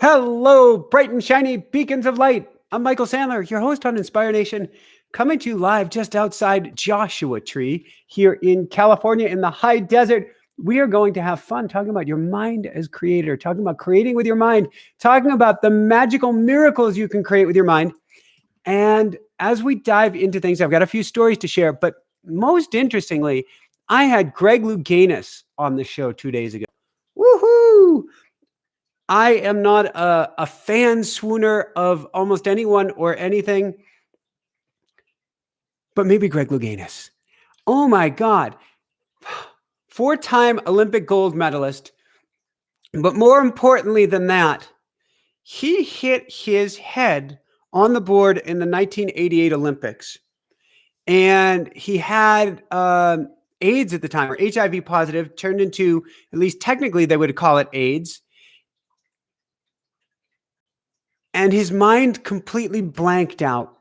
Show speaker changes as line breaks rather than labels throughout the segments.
Hello, bright and shiny beacons of light. I'm Michael Sandler, your host on Inspire Nation, coming to you live just outside Joshua Tree here in California in the high desert. We are going to have fun talking about your mind as creator, talking about creating with your mind, talking about the magical miracles you can create with your mind. And as we dive into things, I've got a few stories to share, but most interestingly, I had Greg Louganis on the show 2 days ago. Woohoo! I am not a fan swooner of almost anyone or anything, but maybe Greg Louganis. Oh my God. 4-time Olympic gold medalist. But more importantly than that, he hit his head on the board in the 1988 Olympics. And he had AIDS at the time, or HIV positive, turned into, at least technically they would call it AIDS. And his mind completely blanked out.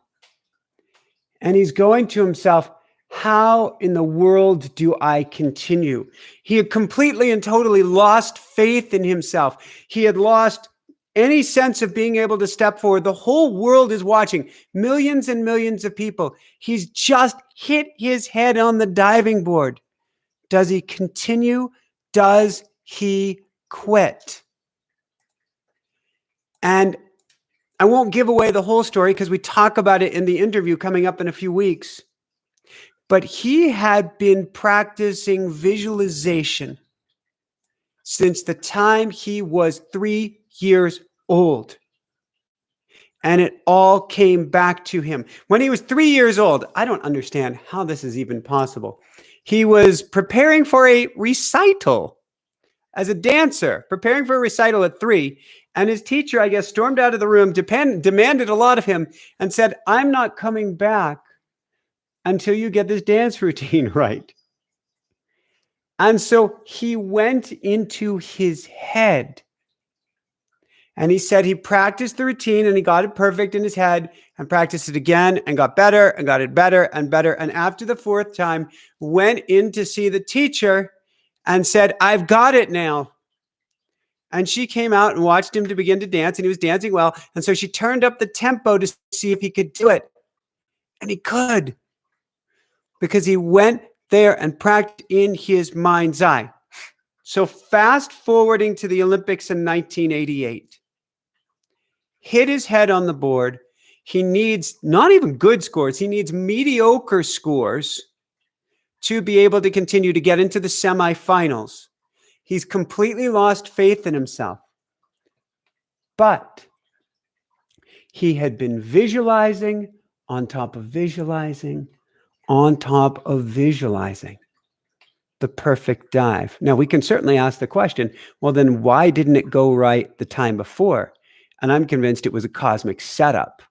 And he's going to himself, how in the world do I continue? He had completely and totally lost faith in himself. He had lost any sense of being able to step forward. The whole world is watching, millions and millions of people. He's just hit his head on the diving board. Does he continue? Does he quit? And I won't give away the whole story because we talk about it in the interview coming up in a few weeks. But he had been practicing visualization since the time he was 3 years old. And it all came back to him. When he was 3 years old, I don't understand how this is even possible. He was preparing for a recital as a dancer, preparing for a recital at 3. And his teacher, I guess, stormed out of the room, demanded a lot of him, and said, "I'm not coming back until you get this dance routine right." And so he went into his head. And he said he practiced the routine and he got it perfect in his head and practiced it again and got better and got it better and better. And after the 4th time, went in to see the teacher and said, "I've got it now." And she came out and watched him to begin to dance, and he was dancing well. And so she turned up the tempo to see if he could do it. And he could, because he went there and practiced in his mind's eye. So fast forwarding to the Olympics in 1988, hit his head on the board. He needs not even good scores. He needs mediocre scores to be able to continue to get into the semifinals. He's completely lost faith in himself. But he had been visualizing on top of visualizing on top of visualizing the perfect dive. Now, we can certainly ask the question, well, then why didn't it go right the time before? And I'm convinced it was a cosmic setup.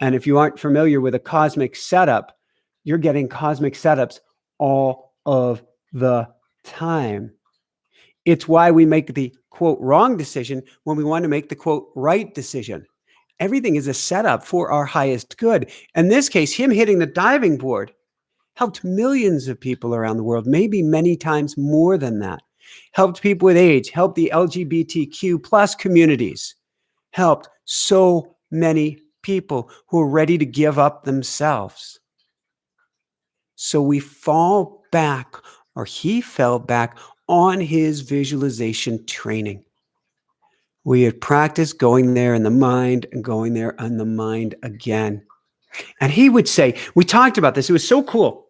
And if you aren't familiar with a cosmic setup, you're getting cosmic setups all of the time. It's why we make the quote wrong decision when we want to make the quote right decision. Everything is a setup for our highest good. In this case, him hitting the diving board helped millions of people around the world, maybe many times more than that. Helped people with AIDS, helped the LGBTQ plus communities, helped so many people who are ready to give up themselves. So we fall back, or he fell back on his visualization training. We had practiced going there in the mind and going there in the mind again. And he would say, we talked about this, it was so cool.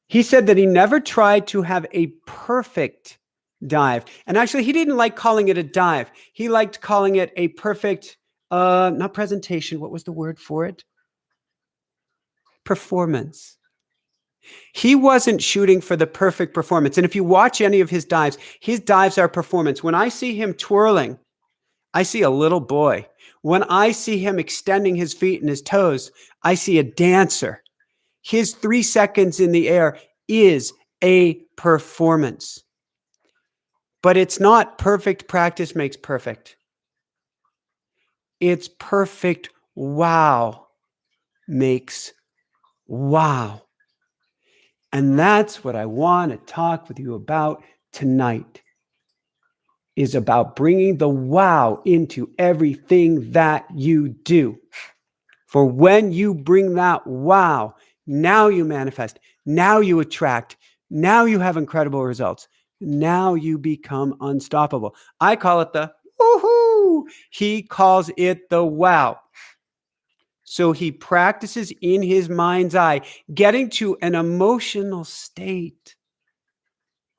He said that he never tried to have a perfect dive. And actually, he didn't like calling it a dive. He liked calling it a perfect, not presentation, what was the word for it? Performance. He wasn't shooting for the perfect performance. And if you watch any of his dives are performance. When I see him twirling, I see a little boy. When I see him extending his feet and his toes, I see a dancer. His 3 seconds in the air is a performance. But it's not perfect practice makes perfect. It's perfect wow makes wow. And that's what I want to talk with you about tonight. is about bringing the wow into everything that you do. For when you bring that wow, now you manifest, now you attract, now you have incredible results. Now you become unstoppable. I call it the woohoo. He calls it the wow. So he practices in his mind's eye, getting to an emotional state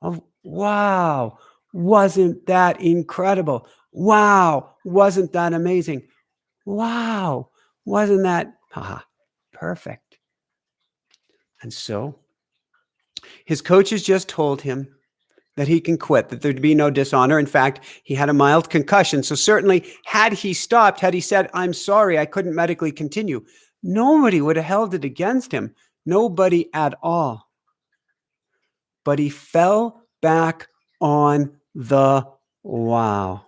of wow, wasn't that incredible? Wow, wasn't that amazing? Wow, wasn't that perfect? And so his coaches just told him that he can quit, that there'd be no dishonor. In fact, he had a mild concussion. So certainly had he stopped, had he said, I'm sorry, I couldn't medically continue, nobody would have held it against him. Nobody at all. But he fell back on the wow.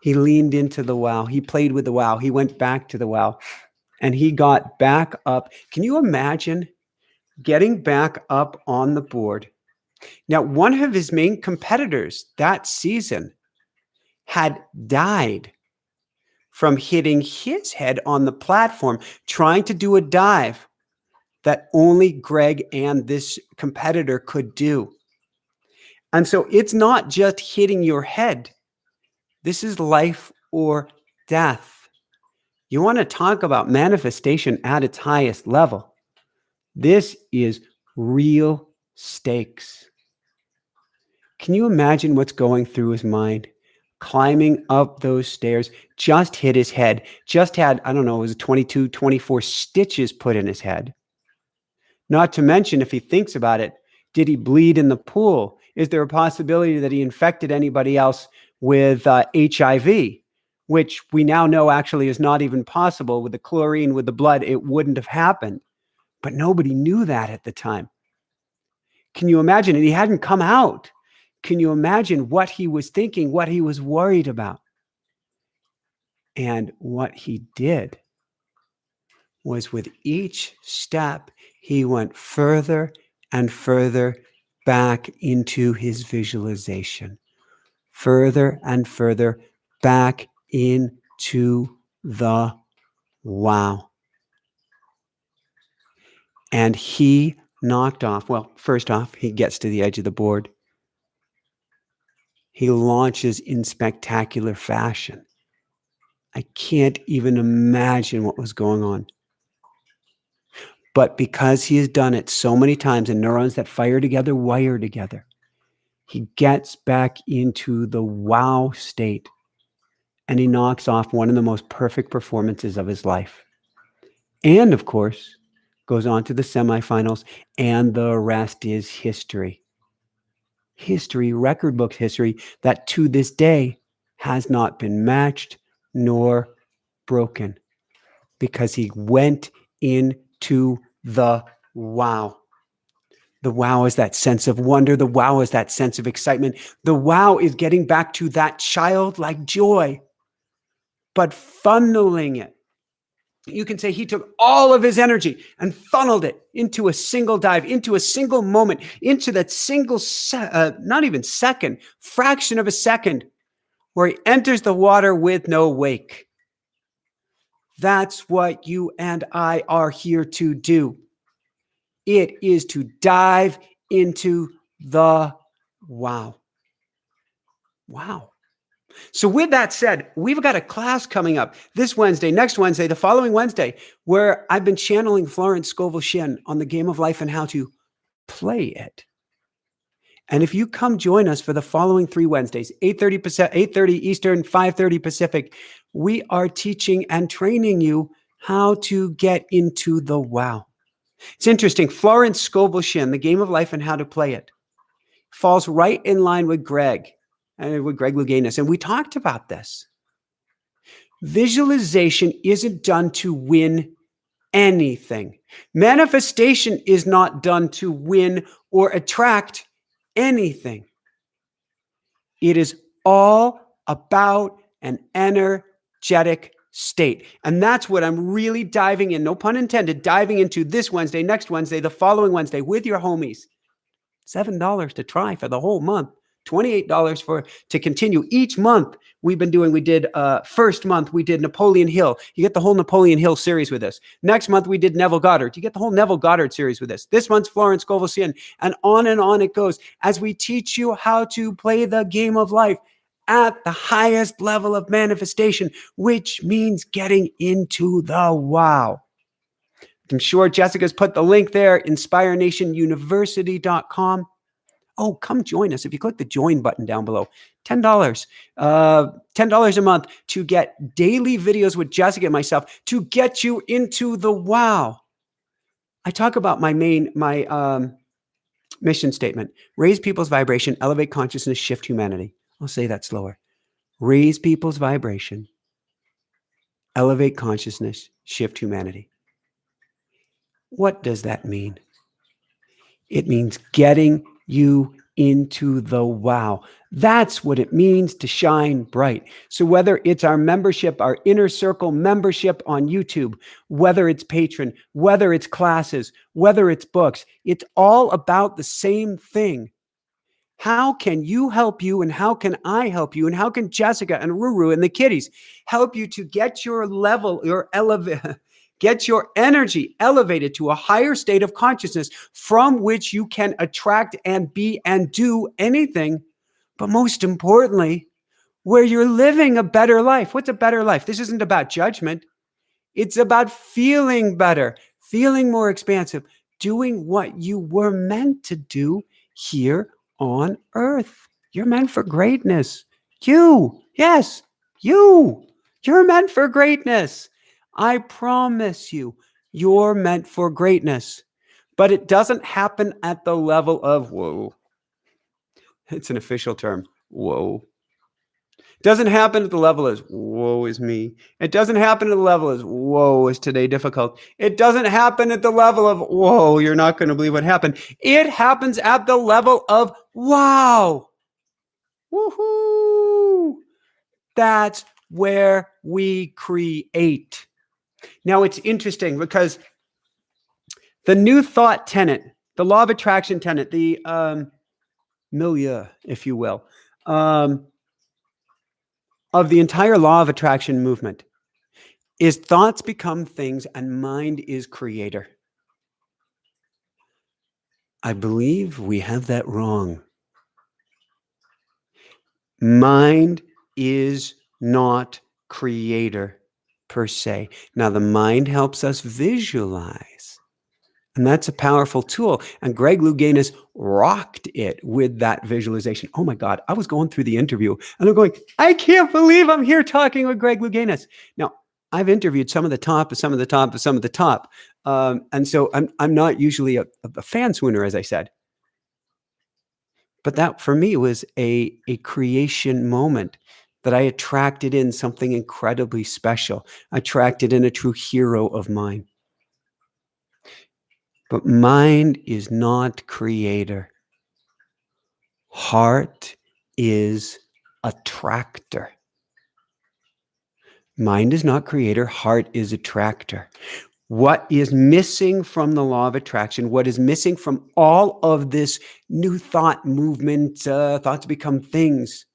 He leaned into the wow. He played with the wow. He went back to the wow. And he got back up. Can you imagine getting back up on the board? Now, one of his main competitors that season had died from hitting his head on the platform, trying to do a dive that only Greg and this competitor could do. And so it's not just hitting your head. This is life or death. You want to talk about manifestation at its highest level. This is real stakes. Can you imagine what's going through his mind? Climbing up those stairs, just hit his head, just had, I don't know, it was 22, 24 stitches put in his head. Not to mention, if he thinks about it, did he bleed in the pool? Is there a possibility that he infected anybody else with HIV, which we now know actually is not even possible? With the chlorine, with the blood, it wouldn't have happened. But nobody knew that at the time. Can you imagine? And he hadn't come out. Can you imagine what he was thinking, what he was worried about? And what he did was with each step, he went further and further back into his visualization, further and further back into the wow. And he knocked off, well, first off, he gets to the edge of the board. He launches in spectacular fashion. I can't even imagine what was going on. But because he has done it so many times and neurons that fire together, wire together, he gets back into the wow state and he knocks off one of the most perfect performances of his life. And of course, goes on to the semifinals, and the rest is history. History, record book history, that to this day has not been matched nor broken, because he went into the wow. The wow is that sense of wonder. The wow is that sense of excitement. The wow is getting back to that childlike joy, but funneling it. You can say he took all of his energy and funneled it into a single dive, into a single moment, into that single, not even second, fraction of a second, where he enters the water with no wake. That's what you and I are here to do. It is to dive into the wow. Wow. So with that said, we've got a class coming up this Wednesday, next Wednesday, the following Wednesday, where I've been channeling Florence Scovel-Shinn on the game of life and how to play it. And if you come join us for the following 3 Wednesdays, 8:30 Eastern, 5:30 Pacific, we are teaching and training you how to get into the wow. It's interesting. Florence Scovel-Shinn, the game of life and how to play it, falls right in line with Greg Louganis. And we talked about this. Visualization isn't done to win anything. Manifestation is not done to win or attract anything. It is all about an energetic state. And that's what I'm really diving in, no pun intended, diving into this Wednesday, next Wednesday, the following Wednesday with your homies. $7 to try for the whole month. $28 to continue. Each month we did first month we did Napoleon Hill. You get the whole Napoleon Hill series with us. Next month we did Neville Goddard. You get the whole Neville Goddard series with us. This month's Florence Scovel, and on it goes as we teach you how to play the game of life at the highest level of manifestation, which means getting into the wow. I'm sure Jessica's put the link there, inspirenationuniversity.com. Oh, come join us. If you click the join button down below, $10, $10 a month to get daily videos with Jessica and myself to get you into the wow. I talk about my mission statement: raise people's vibration, elevate consciousness, shift humanity. I'll say that slower. Raise people's vibration, elevate consciousness, shift humanity. What does that mean? It means getting you into the wow. That's what it means to shine bright. So whether it's our membership, our inner circle membership on YouTube, whether it's Patreon, whether it's classes, whether it's books, it's all about the same thing. How can you help you, and how can I help you, and how can Jessica and Ruru and the kiddies help you to get your level, get your energy elevated to a higher state of consciousness from which you can attract and be and do anything, but most importantly, where you're living a better life. What's a better life? This isn't about judgment. It's about feeling better, feeling more expansive, doing what you were meant to do here on earth. You're meant for greatness. Yes, you're meant for greatness. I promise you, you're meant for greatness. But it doesn't happen at the level of whoa. It's an official term. Whoa. It doesn't happen at the level as woe is me. It doesn't happen at the level as whoa, is today difficult. It doesn't happen at the level of whoa, you're not going to believe what happened. It happens at the level of wow. Woohoo. That's where we create. Now it's interesting because the new thought tenet, the law of attraction tenet, the milieu, if you will, of the entire law of attraction movement is thoughts become things and mind is creator. I believe we have that wrong. Mind is not creator per se. Now, the mind helps us visualize, and that's a powerful tool. And Greg Louganis rocked it with that visualization. Oh my God, I was going through the interview and I'm going, I can't believe I'm here talking with Greg Louganis. Now, I've interviewed some of the top. And so I'm not usually a fan swooner, as I said. But that for me was a creation moment that I attracted in something incredibly special. I attracted in a true hero of mine. But mind is not creator. Heart is attractor. Mind is not creator. Heart is attractor. What is missing from the law of attraction, what is missing from all of this new thought movement, thoughts become things,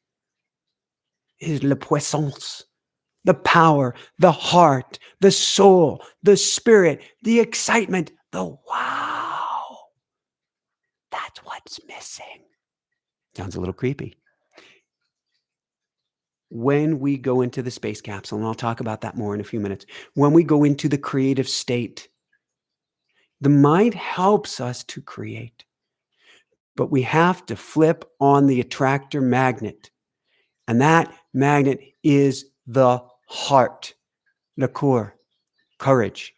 is la puissance, the power, the heart, the soul, the spirit, the excitement, the wow. That's what's missing. Sounds a little creepy. When we go into the space capsule, and I'll talk about that more in a few minutes, when we go into the creative state, the mind helps us to create, but we have to flip on the attractor magnet. And that magnet is the heart, the core, courage.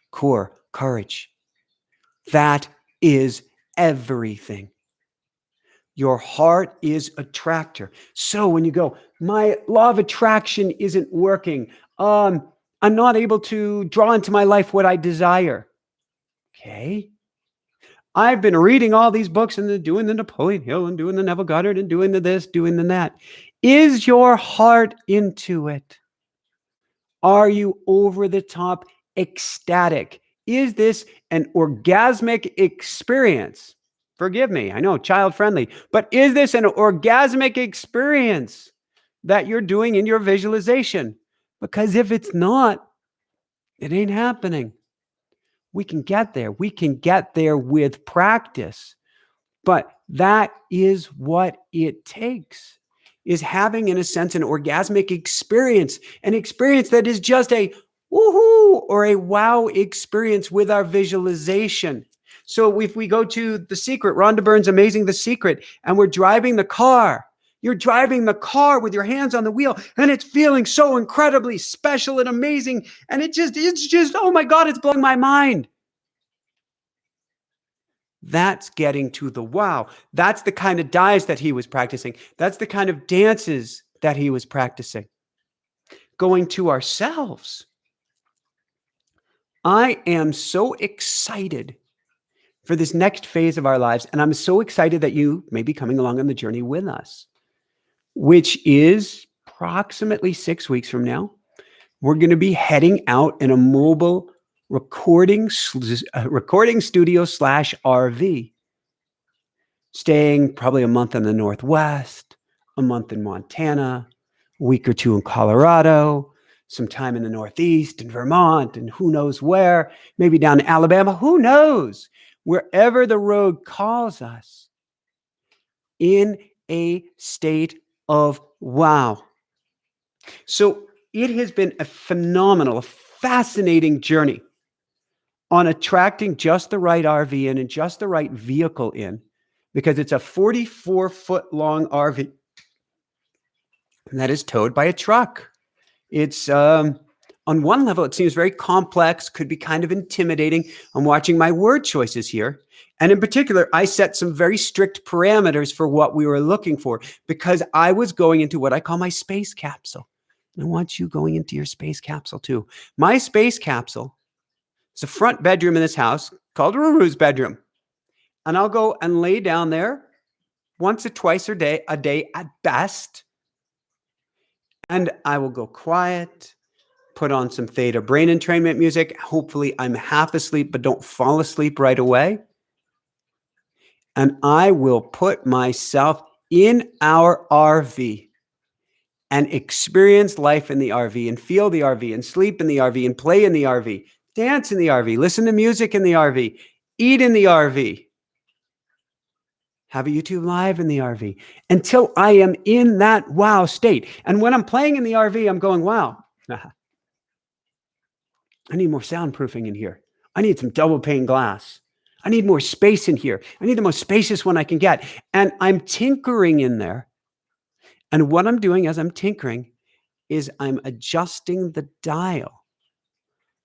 That is everything. Your heart is attractor. So when you go, my law of attraction isn't working. I'm not able to draw into my life what I desire. Okay. I've been reading all these books and doing the Napoleon Hill and doing the Neville Goddard and doing the this, doing the that. Is your heart into it? Are you over the top ecstatic? Is this an orgasmic experience? Forgive me. I know, child friendly. But is this an orgasmic experience that you're doing in your visualization? Because if it's not, it ain't happening. We can get there. We can get there with practice. But that is what it takes, is having, in a sense, an orgasmic experience, an experience that is just a woohoo or a wow experience with our visualization. So if we go to The Secret, Rhonda Byrne's Amazing The Secret, and we're driving the car, you're driving the car with your hands on the wheel, and it's feeling so incredibly special and amazing. And it's just, oh my God, it's blowing my mind. That's getting to the wow. That's the kind of dives that he was practicing. That's the kind of dances that he was practicing. Going to ourselves. I am so excited for this next phase of our lives, and I'm so excited that you may be coming along on the journey with us, which is approximately 6 weeks from now. We're going to be heading out in a mobile recording studio / RV. Staying probably a month in the Northwest, a month in Montana, a week or two in Colorado, some time in the Northeast and Vermont, and who knows where, maybe down in Alabama, who knows, wherever the road calls us, in a state of wow. So it has been a phenomenal, fascinating journey on attracting just the right RV in and just the right vehicle in, because it's a 44-foot long RV that is towed by a truck. It's on one level, it seems very complex, could be kind of intimidating. I'm watching my word choices here. And in particular, I set some very strict parameters for what we were looking for, because I was going into what I call my space capsule. And I want you going into your space capsule too. My space capsule is a front bedroom in this house called Ruru's bedroom. And I'll go and lay down there once or twice a day at best. And I will go quiet, put on some theta brain entrainment music. Hopefully I'm half asleep, but don't fall asleep right away. And I will put myself in our RV and experience life in the RV and feel the RV and sleep in the RV and play in the RV, dance in the RV, listen to music in the RV, eat in the RV. Have a YouTube live in the RV until I am in that wow state. And when I'm playing in the RV, I'm going, wow, I need more soundproofing in here. I need some double pane glass. I need more space in here. I need the most spacious one I can get. And I'm tinkering in there. And what I'm doing as I'm tinkering is I'm adjusting the dial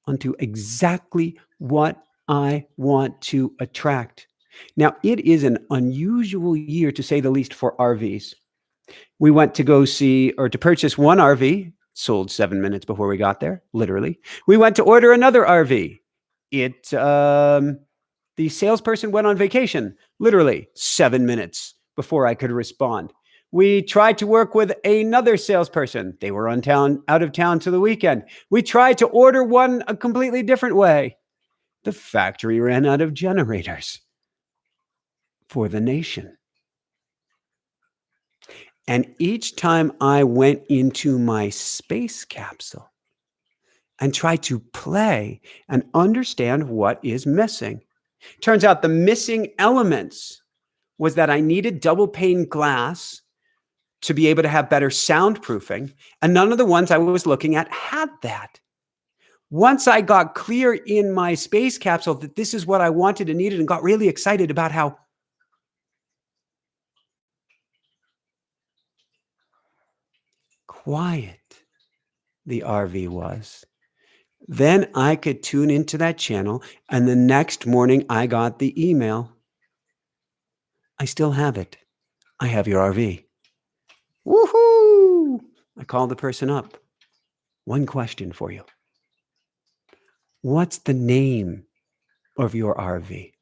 onto exactly what I want to attract. Now, it is an unusual year, to say the least, for RVs. We went to go see, or to purchase one RV, sold 7 minutes before we got there, literally. We went to order another RV. The salesperson went on vacation, literally 7 minutes before I could respond. We tried to work with another salesperson. They were out of town to the weekend. We tried to order one a completely different way. The factory ran out of generators for the nation. And each time I went into my space capsule and tried to play and understand what is missing, turns out the missing elements was that I needed double pane glass to be able to have better soundproofing, and none of the ones I was looking at had that. Once I got clear in my space capsule that this is what I wanted and needed, and got really excited about how quiet the RV was, then I could tune into that channel, and the next morning I got the email. I still have it. I have your RV. Woohoo! I called the person up. One question for you. What's the name of your RV?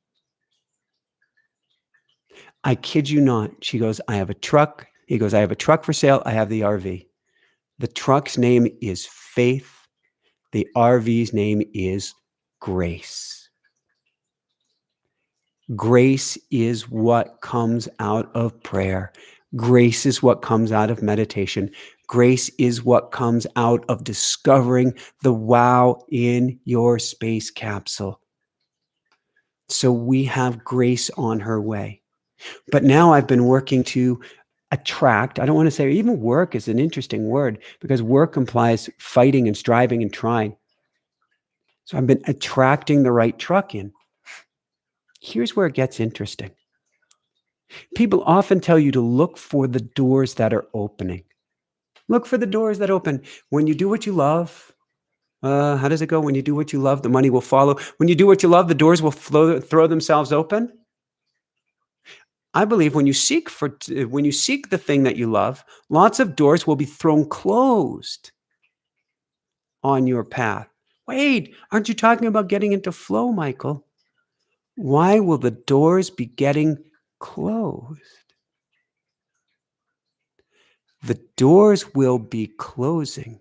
I kid you not. She goes, I have a truck. He goes, I have a truck for sale. I have the RV. The truck's name is Faith. The RV's name is Grace. Grace is what comes out of prayer. Grace is what comes out of meditation. Grace is what comes out of discovering the wow in your space capsule. So we have grace on her way. But now I've been working to attract. I don't want to say even work is an interesting word because work implies fighting and striving and trying. So I've been attracting the right truck in. Here's where it gets interesting. People often tell you to look for the doors that are opening. Look for the doors that open. When you do what you love, how does it go? When you do what you love, the money will follow. When you do what you love, the doors will throw themselves open. I believe when you seek the thing that you love, lots of doors will be thrown closed on your path. Wait, aren't you talking about getting into flow, Michael? Why will the doors be getting closed? The doors will be closing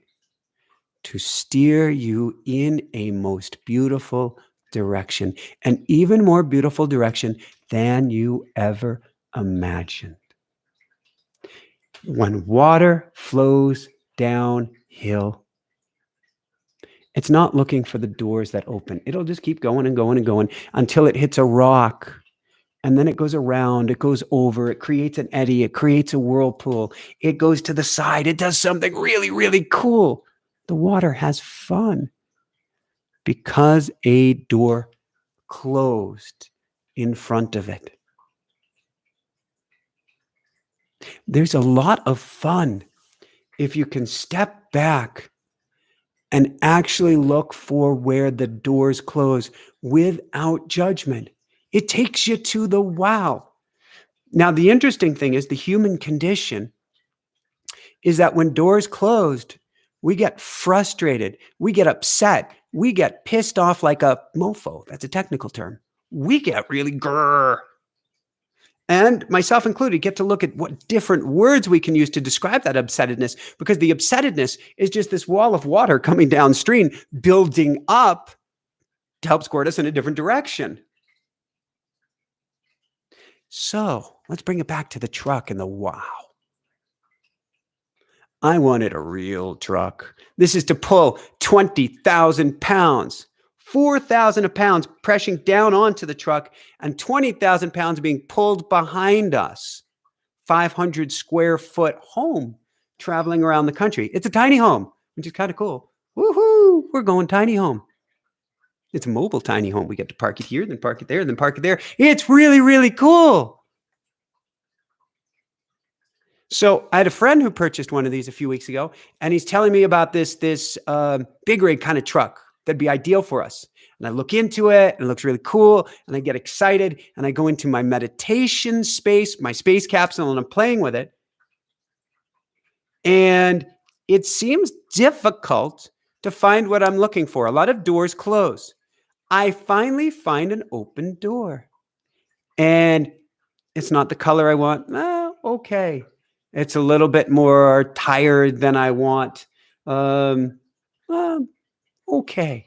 to steer you in a most beautiful direction, an even more beautiful direction than you ever imagined. When water flows downhill, it's not looking for the doors that open. It'll just keep going and going and going until it hits a rock. And then it goes around, it goes over, it creates an eddy, it creates a whirlpool, it goes to the side, it does something really, really cool. The water has fun because a door closed in front of it. There's a lot of fun if you can step back and actually look for where the doors close without judgment. It takes you to the wow. Now, the interesting thing is the human condition is that when doors closed, we get frustrated, we get upset, we get pissed off like a mofo. That's a technical term. We get really grrr. And myself included, get to look at what different words we can use to describe that upsettedness, because the upsettedness is just this wall of water coming downstream, building up to help squirt us in a different direction. So let's bring it back to the truck and the wow. I wanted a real truck. This is to pull 20,000 pounds, 4,000 pounds pressing down onto the truck, and 20,000 pounds being pulled behind us. 500 square foot home traveling around the country. It's a tiny home, which is kind of cool. Woohoo! We're going tiny home. It's a mobile tiny home. We get to park it here, then park it there, then park it there. It's really, really cool. So I had a friend who purchased one of these a few weeks ago, and he's telling me about this big rig kind of truck that'd be ideal for us. And I look into it, and it looks really cool, and I get excited, and I go into my meditation space, my space capsule, and I'm playing with it. And it seems difficult to find what I'm looking for. A lot of doors close. I finally find an open door, and it's not the color I want. Okay. It's a little bit more tired than I want. Okay.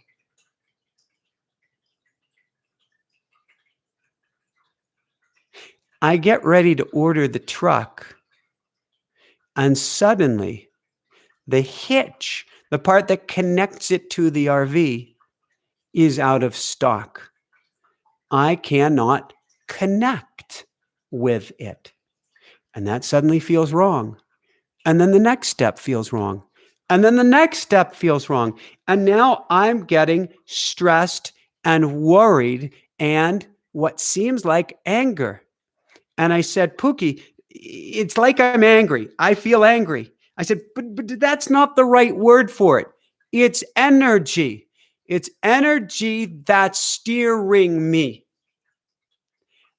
I get ready to order the truck, and suddenly the hitch, the part that connects it to the RV, is out of stock. I cannot connect with it. And that suddenly feels wrong. And then the next step feels wrong. And then the next step feels wrong. And now I'm getting stressed and worried and what seems like anger. And I said, Pookie, it's like I'm angry. I feel angry. I said, but that's not the right word for it. It's energy. It's energy that's steering me.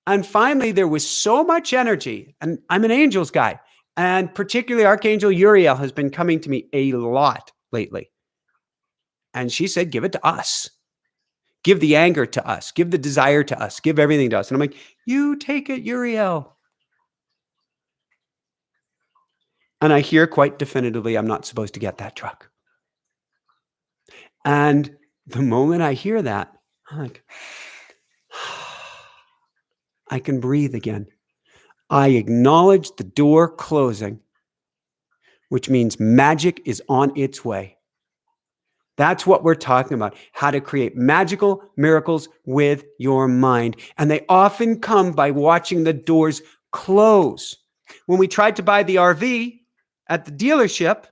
And finally, there was so much energy, and I'm an angels guy, and particularly Archangel Uriel has been coming to me a lot lately. And she said, give it to us. Give the anger to us. Give the desire to us. Give everything to us. And I'm like, you take it, Uriel. And I hear quite definitively, I'm not supposed to get that truck. And the moment I hear that, I'm like, I can breathe again. I acknowledge the door closing, which means magic is on its way. That's what we're talking about, how to create magical miracles with your mind. And they often come by watching the doors close. When we tried to buy the RV at the dealership,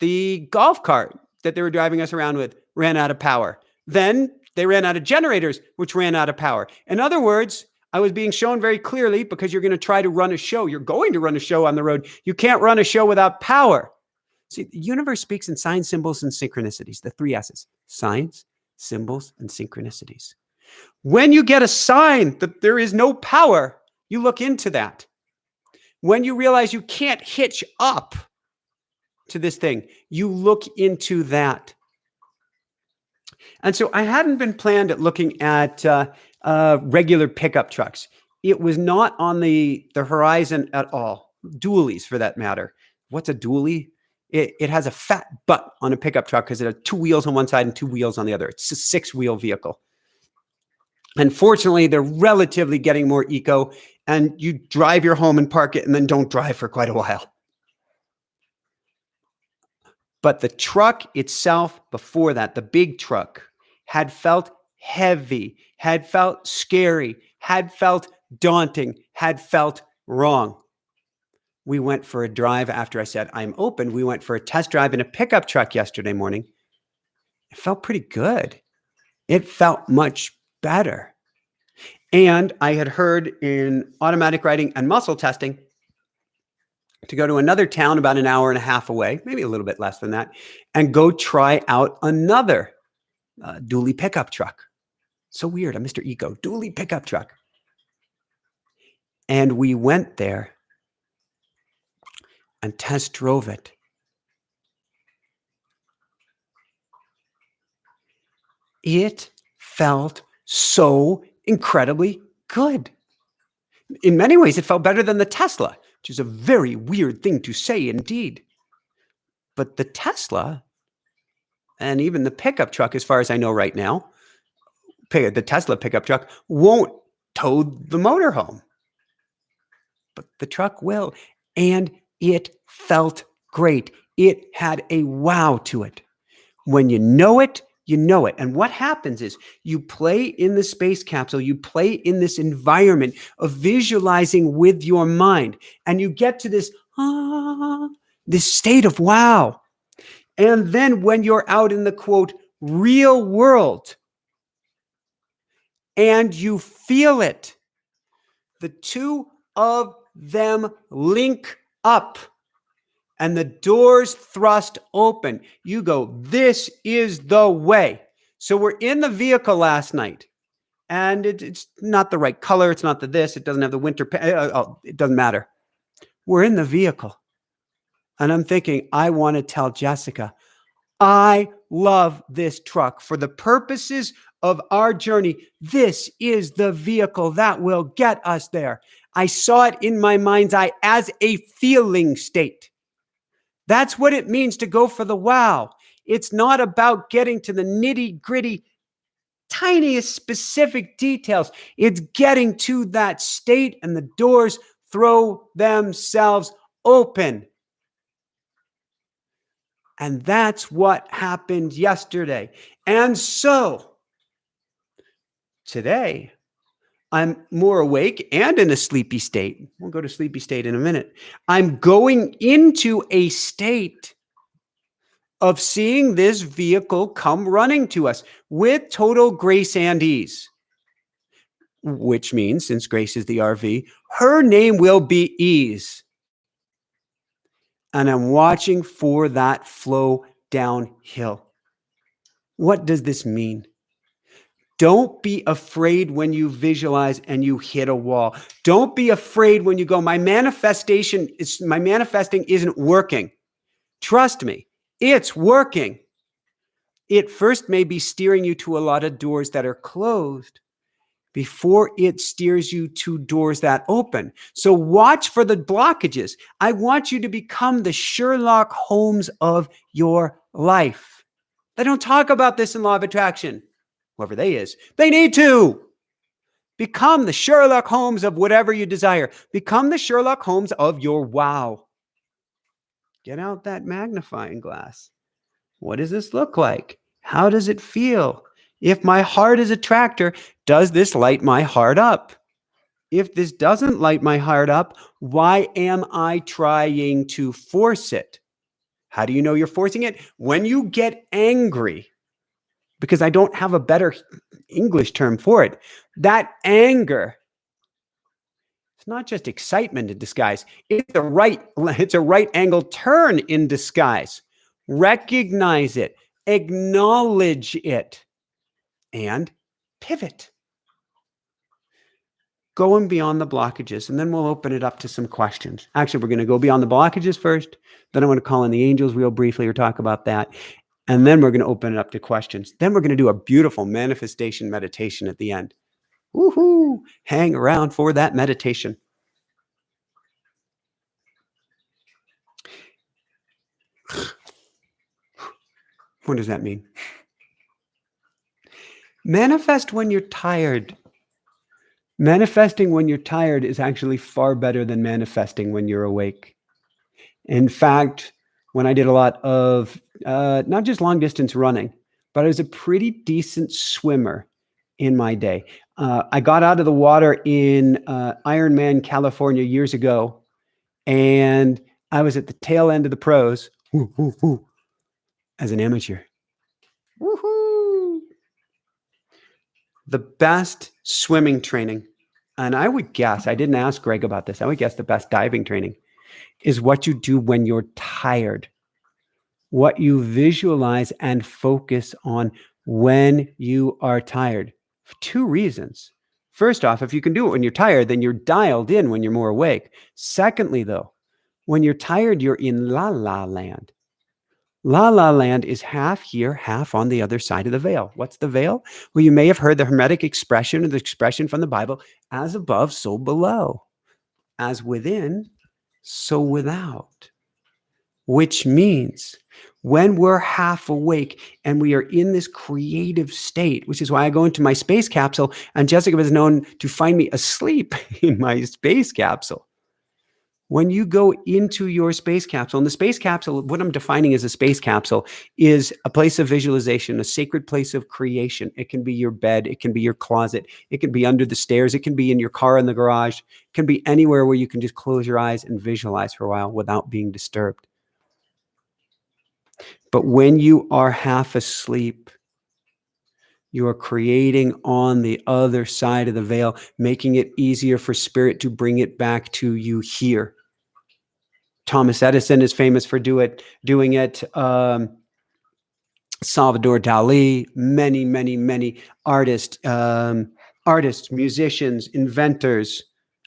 the golf cart that they were driving us around with ran out of power. Then they ran out of generators, which ran out of power. In other words, I was being shown very clearly, because you're going to try to run a show. You're going to run a show on the road. You can't run a show without power. See, the universe speaks in signs, symbols, and synchronicities, the 3 S's: signs, symbols, and synchronicities. When you get a sign that there is no power, you look into that. When you realize you can't hitch up to this thing, you look into that. And so I hadn't been planned at looking at regular pickup trucks. It was not on the horizon at all. Dualies, for that matter. What's a dually? It has a fat butt on a pickup truck because it has 2 wheels on one side and 2 wheels on the other. It's a 6-wheel vehicle. And fortunately, they're relatively getting more eco, and you drive your home and park it and then don't drive for quite a while. But the truck itself before that, the big truck, had felt heavy, had felt scary, had felt daunting, had felt wrong. We went for a drive after I said, I'm open. We went for a test drive in a pickup truck yesterday morning. It felt pretty good. It felt much better. And I had heard in automatic writing and muscle testing to go to another town about an hour and a half away, maybe a little bit less than that, and go try out another dually pickup truck. So weird. I'm Mr. Eco, dually pickup truck. And we went there and test drove it. It felt so incredibly good. In many ways, it felt better than the Tesla, which is a very weird thing to say indeed. But the Tesla, and even the pickup truck, as far as I know right now, the Tesla pickup truck won't tow the motor home. But the truck will. And it felt great. It had a wow to it. When you know it, you know it. And what happens is you play in the space capsule, you play in this environment of visualizing with your mind, and you get to this state of wow. And then when you're out in the, quote, real world, and you feel it, the two of them link up and the doors thrust open. You go, this is the way. So we're in the vehicle last night, and it's not the right color. It's not the this. It doesn't have the winter. It doesn't matter. We're in the vehicle. And I'm thinking, I want to tell Jessica, I love this truck. For the purposes of our journey, this is the vehicle that will get us there. I saw it in my mind's eye as a feeling state. That's what it means to go for the wow. It's not about getting to the nitty-gritty, tiniest specific details. It's getting to that state, and the doors throw themselves open. And that's what happened yesterday. And so today, I'm more awake and in a sleepy state. We'll go to sleepy state in a minute. I'm going into a state of seeing this vehicle come running to us with total grace and ease, which means, since Grace is the RV, her name will be Ease. And I'm watching for that flow downhill. What does this mean? Don't be afraid when you visualize and you hit a wall. Don't be afraid when you go, my manifesting isn't working. Trust me, it's working. It first may be steering you to a lot of doors that are closed before it steers you to doors that open. So watch for the blockages. I want you to become the Sherlock Holmes of your life. They don't talk about this in Law of Attraction. Whoever they is, they need to. Become the Sherlock Holmes of whatever you desire. Become the Sherlock Holmes of your wow. Get out that magnifying glass. What does this look like? How does it feel? If my heart is a tractor, does this light my heart up? If this doesn't light my heart up, why am I trying to force it? How do you know you're forcing it? When you get angry, because I don't have a better English term for it, that anger, it's not just excitement in disguise. It's a right angle turn in disguise. Recognize it, acknowledge it, and pivot. Going beyond the blockages, and then we'll open it up to some questions. Actually, we're going to go beyond the blockages first. Then I'm going to call in the angels real briefly or talk about that. And then we're going to open it up to questions. Then we're going to do a beautiful manifestation meditation at the end. Woohoo! Hang around for that meditation. What does that mean? Manifest when you're tired. Manifesting when you're tired is actually far better than manifesting when you're awake. In fact, when I did a lot of not just long distance running, but I was a pretty decent swimmer in my day. I got out of the water in Ironman, California years ago, and I was at the tail end of the pros as an amateur. Woohoo! The best swimming training, and I would guess, I didn't ask Greg about this, I would guess the best diving training is what you do when you're tired, what you visualize and focus on when you are tired. For two reasons. First off, if you can do it when you're tired, then you're dialed in when you're more awake. Secondly, though, when you're tired, you're in la la land. La la land is half here, half on the other side of the veil. What's the veil? Well, you may have heard the Hermetic expression or the expression from the Bible, as above, so below. As within, so without. Which means when we're half awake and we are in this creative state, which is why I go into my space capsule, and Jessica was known to find me asleep in my space capsule. When you go into your space capsule, and the space capsule, what I'm defining as a space capsule, is a place of visualization, a sacred place of creation. It can be your bed. It can be your closet. It can be under the stairs. It can be in your car in the garage. It can be anywhere where you can just close your eyes and visualize for a while without being disturbed. But when you are half asleep, you are creating on the other side of the veil, making it easier for spirit to bring it back to you here. Thomas Edison is famous for doing it. Salvador Dali, many artists, musicians, inventors,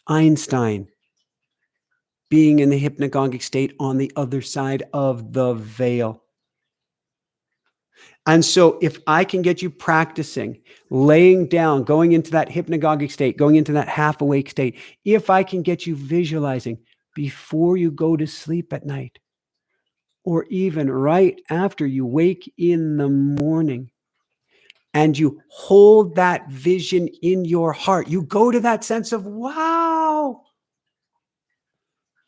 Einstein, being in the hypnagogic state on the other side of the veil. And so if I can get you practicing, laying down, going into that hypnagogic state, going into that half awake state, if I can get you visualizing before you go to sleep at night, or even right after you wake in the morning, and you hold that vision in your heart, you go to that sense of, wow,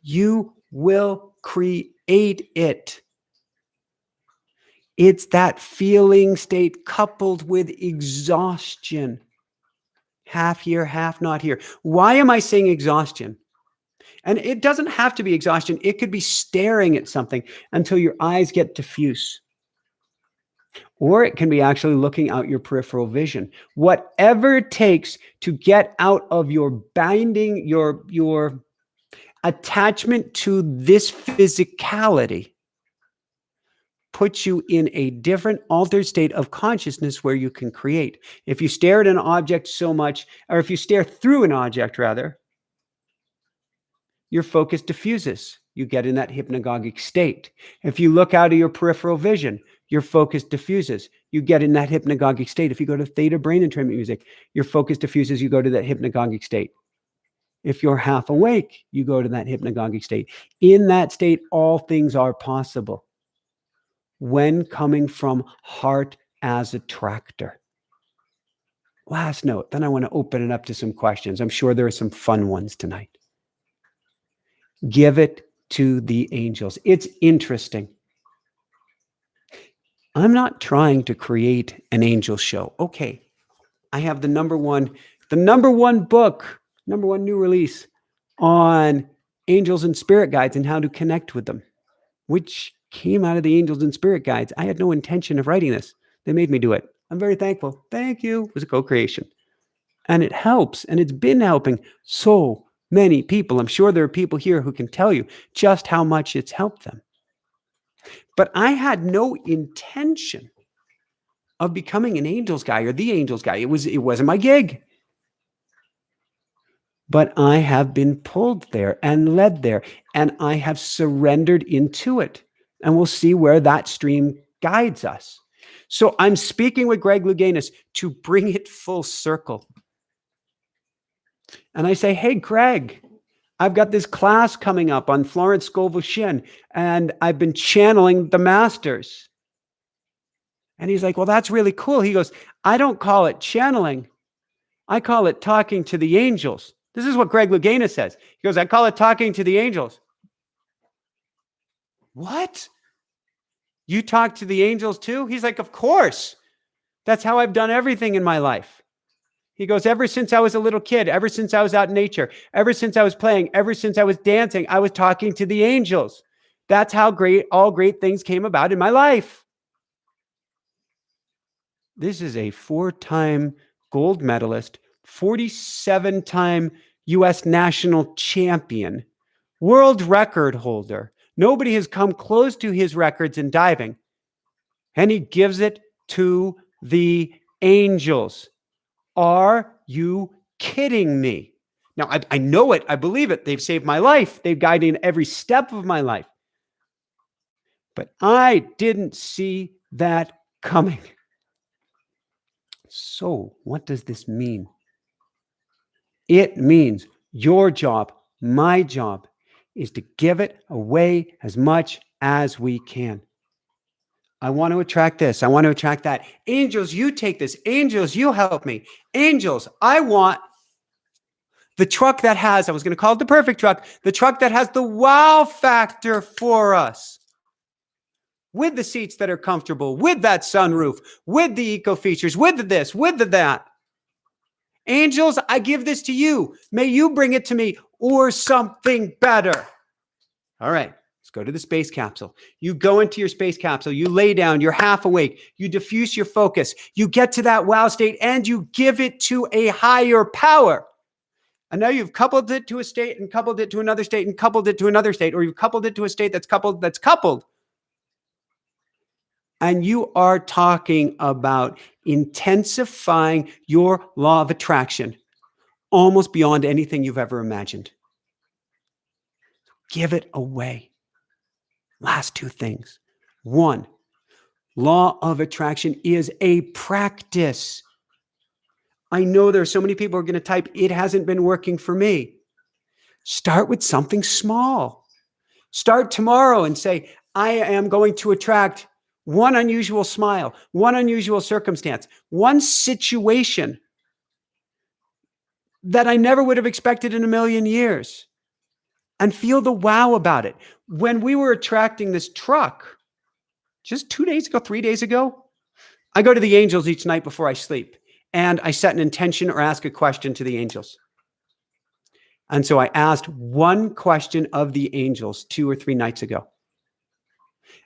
you will create it. It's that feeling state coupled with exhaustion. Half here, half not here. Why am I saying exhaustion? And it doesn't have to be exhaustion. It could be staring at something until your eyes get diffuse. Or it can be actually looking out your peripheral vision. Whatever it takes to get out of your binding, your attachment to this physicality, puts you in a different altered state of consciousness where you can create. If you stare at an object so much, or if you stare through an object rather, your focus diffuses. You get in that hypnagogic state. If you look out of your peripheral vision, your focus diffuses. You get in that hypnagogic state. If you go to theta brain entrainment music, your focus diffuses. You go to that hypnagogic state. If you're half awake, you go to that hypnagogic state. In that state, all things are possible when coming from heart as attractor. Last note, then I want to open it up to some questions. I'm sure there are some fun ones tonight. Give it to the angels. It's interesting. I'm not trying to create an angel show. Okay, I have the number one book, number one new release on angels and spirit guides and how to connect with them, which came out of the angels and spirit guides. I had no intention of writing this. They made me do it. I'm very thankful. Thank you. It was a co-creation. And it helps. And it's been helping so many people. I'm sure there are people here who can tell you just how much it's helped them. But I had no intention of becoming an angels guy or the angels guy. It wasn't my gig. But I have been pulled there and led there, and I have surrendered into it. And we'll see where that stream guides us. So I'm speaking with Greg Louganis to bring it full circle. And I say, hey, Greg, I've got this class coming up on Florence Scovel Shin, and I've been channeling the masters. And he's like, well, that's really cool. He goes, I don't call it channeling. I call it talking to the angels. This is what Greg Louganis says. He goes, I call it talking to the angels. What? You talk to the angels too? He's like, of course. That's how I've done everything in my life. He goes, ever since I was a little kid, ever since I was out in nature, ever since I was playing, ever since I was dancing, I was talking to the angels. That's how all great things came about in my life. This is a 4-time gold medalist, 47-time U.S. national champion, world record holder. Nobody has come close to his records in diving. And he gives it to the angels. Are you kidding me? Now, I know it. I believe it. They've saved my life. They've guided every step of my life. But I didn't see that coming. So what does this mean? It means your job, my job, is to give it away as much as we can. I want to attract this. I want to attract that. Angels, you take this. Angels, you help me. Angels, I want the truck that has, I was going to call it the perfect truck, the truck that has the wow factor for us. With the seats that are comfortable, with that sunroof, with the eco features, with the this, with the that. Angels, I give this to you. May you bring it to me or something better. All right. Let's go to the space capsule. You go into your space capsule. You lay down. You're half awake. You diffuse your focus. You get to that wow state and you give it to a higher power. And now you've coupled it to a state and coupled it to another state and coupled it to another state, or you've coupled it to a state that's coupled. And you are talking about intensifying your law of attraction almost beyond anything you've ever imagined. Give it away. Last two things. One, law of attraction is a practice. I know there are so many people who are going to type, it hasn't been working for me. Start with something small. Start tomorrow and say, I am going to attract one unusual smile, one unusual circumstance, one situation that I never would have expected in a million years. And feel the wow about it. When we were attracting this truck, just 2 days ago, 3 days ago, I go to the angels each night before I sleep. And I set an intention or ask a question to the angels. And so I asked one question of the angels 2 or 3 nights ago.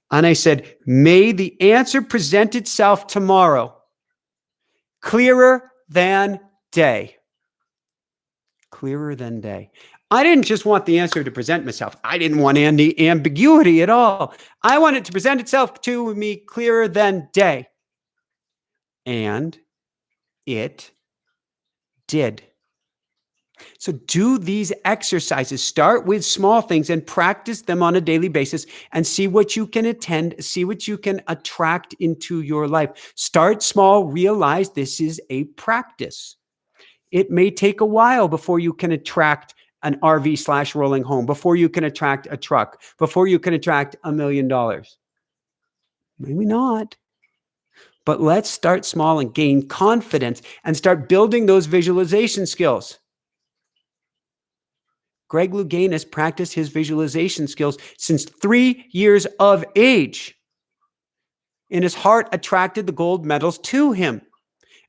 And I said, may the answer present itself tomorrow clearer than day. Clearer than day. I didn't just want the answer to present itself. I didn't want any ambiguity at all. I wanted to present itself to me clearer than day. And it did. So do these exercises. Start with small things and practice them on a daily basis and see what you can see what you can attract into your life. Start small, realize this is a practice. It may take a while before you can attract an RV/rolling home, before you can attract a truck, before you can attract $1 million. Maybe not. But let's start small and gain confidence and start building those visualization skills. Greg Louganis practiced his visualization skills since 3 years of age. And his heart attracted the gold medals to him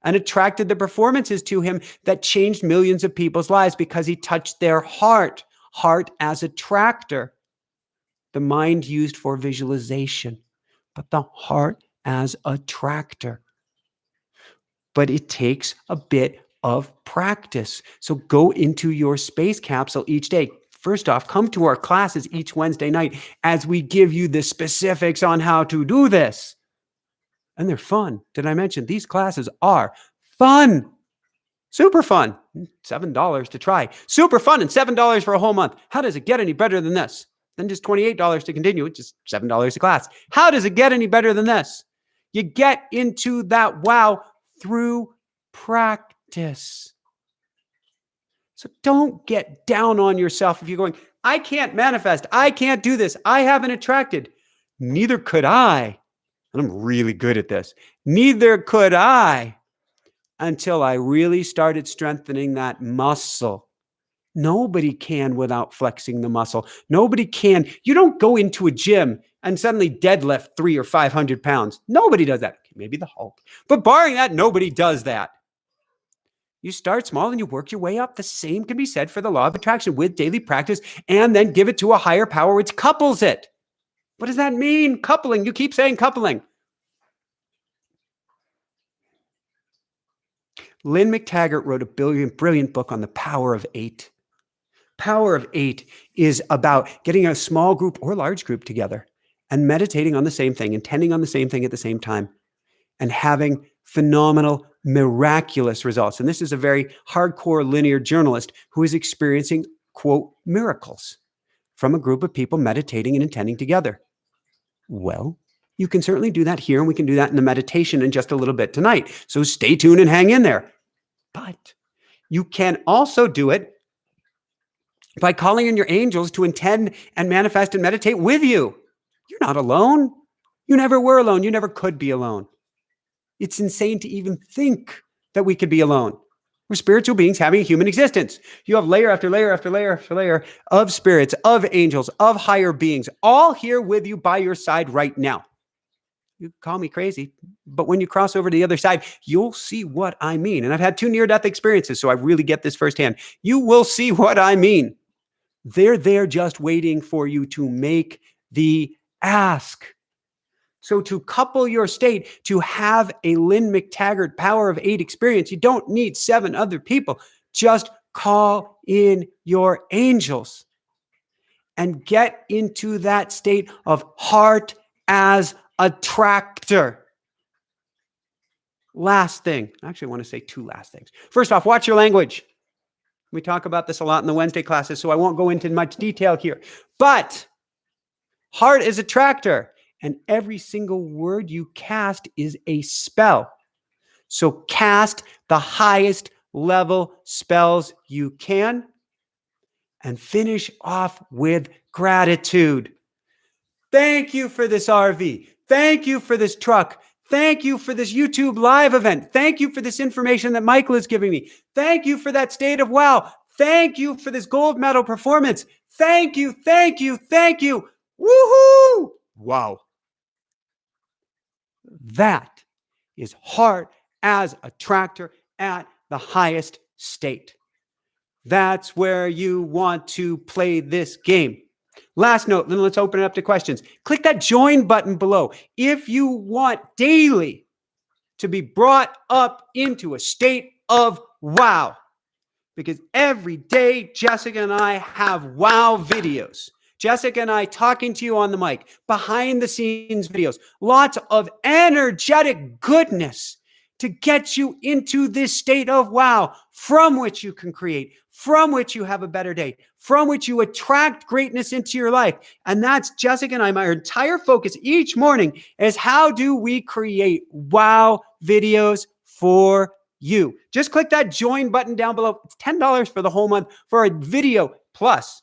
and attracted the performances to him that changed millions of people's lives because he touched their heart. Heart as attractor. The mind used for visualization, but the heart as attractor. But it takes a bit of practice. So go into your space capsule each day. First off, come to our classes each Wednesday night as we give you the specifics on how to do this. And they're fun. Did I mention these classes are fun? Super fun. $7 to try. Super fun and $7 for a whole month. How does it get any better than this? Then just $28 to continue. It's just $7 a class. How does it get any better than this? You get into that wow through practice. So don't get down on yourself if you're going, I can't manifest. I can't do this. I haven't attracted. Neither could I. And I'm really good at this. Neither could I until I really started strengthening that muscle. Nobody can without flexing the muscle. Nobody can. You don't go into a gym and suddenly deadlift 300 or 500 pounds. Nobody does that. Maybe the Hulk. But barring that, nobody does that. You start small and you work your way up. The same can be said for the law of attraction with daily practice and then give it to a higher power which couples it. What does that mean? Coupling. You keep saying coupling. Lynn McTaggart wrote a brilliant book on the power of 8. Power of 8 is about getting a small group or large group together and meditating on the same thing, intending on the same thing at the same time, and having phenomenal, miraculous results. And this is a very hardcore linear journalist who is experiencing, quote, miracles from a group of people meditating and intending together. Well, you can certainly do that here, and we can do that in the meditation in just a little bit tonight. So stay tuned and hang in there. But you can also do it by calling in your angels to intend and manifest and meditate with you. You're not alone. You never were alone. You never could be alone. It's insane to even think that we could be alone. We're spiritual beings having a human existence. You have layer after layer after layer after layer of spirits, of angels, of higher beings, all here with you by your side right now. You call me crazy, but when you cross over to the other side, you'll see what I mean. And I've had 2 near-death experiences, so I really get this firsthand. You will see what I mean. They're there just waiting for you to make the ask. So to couple your state, to have a Lynn McTaggart power of 8 experience, you don't need 7 other people. Just call in your angels and get into that state of heart as attractor. Last thing. Actually, I want to say 2 last things. First off, watch your language. We talk about this a lot in the Wednesday classes, so I won't go into much detail here. But heart is attractor, and every single word you cast is a spell. So cast the highest level spells you can and finish off with gratitude. Thank you for this RV. Thank you for this truck. Thank you for this YouTube live event. Thank you for this information that Michael is giving me. Thank you for that state of wow. Thank you for this gold medal performance. Thank you, thank you, thank you. Woohoo! Wow. That is heart as attractor at the highest state. That's where you want to play this game. Last note, then let's open it up to questions. Click that join button below if you want daily to be brought up into a state of wow. Because every day, Jessica and I have wow videos. Jessica and I talking to you on the mic, behind the scenes videos, lots of energetic goodness to get you into this state of wow, from which you can create, from which you have a better day, from which you attract greatness into your life. And that's Jessica and I, my entire focus each morning is how do we create wow videos for you. Just click that join button down below. It's $10 for the whole month for a video plus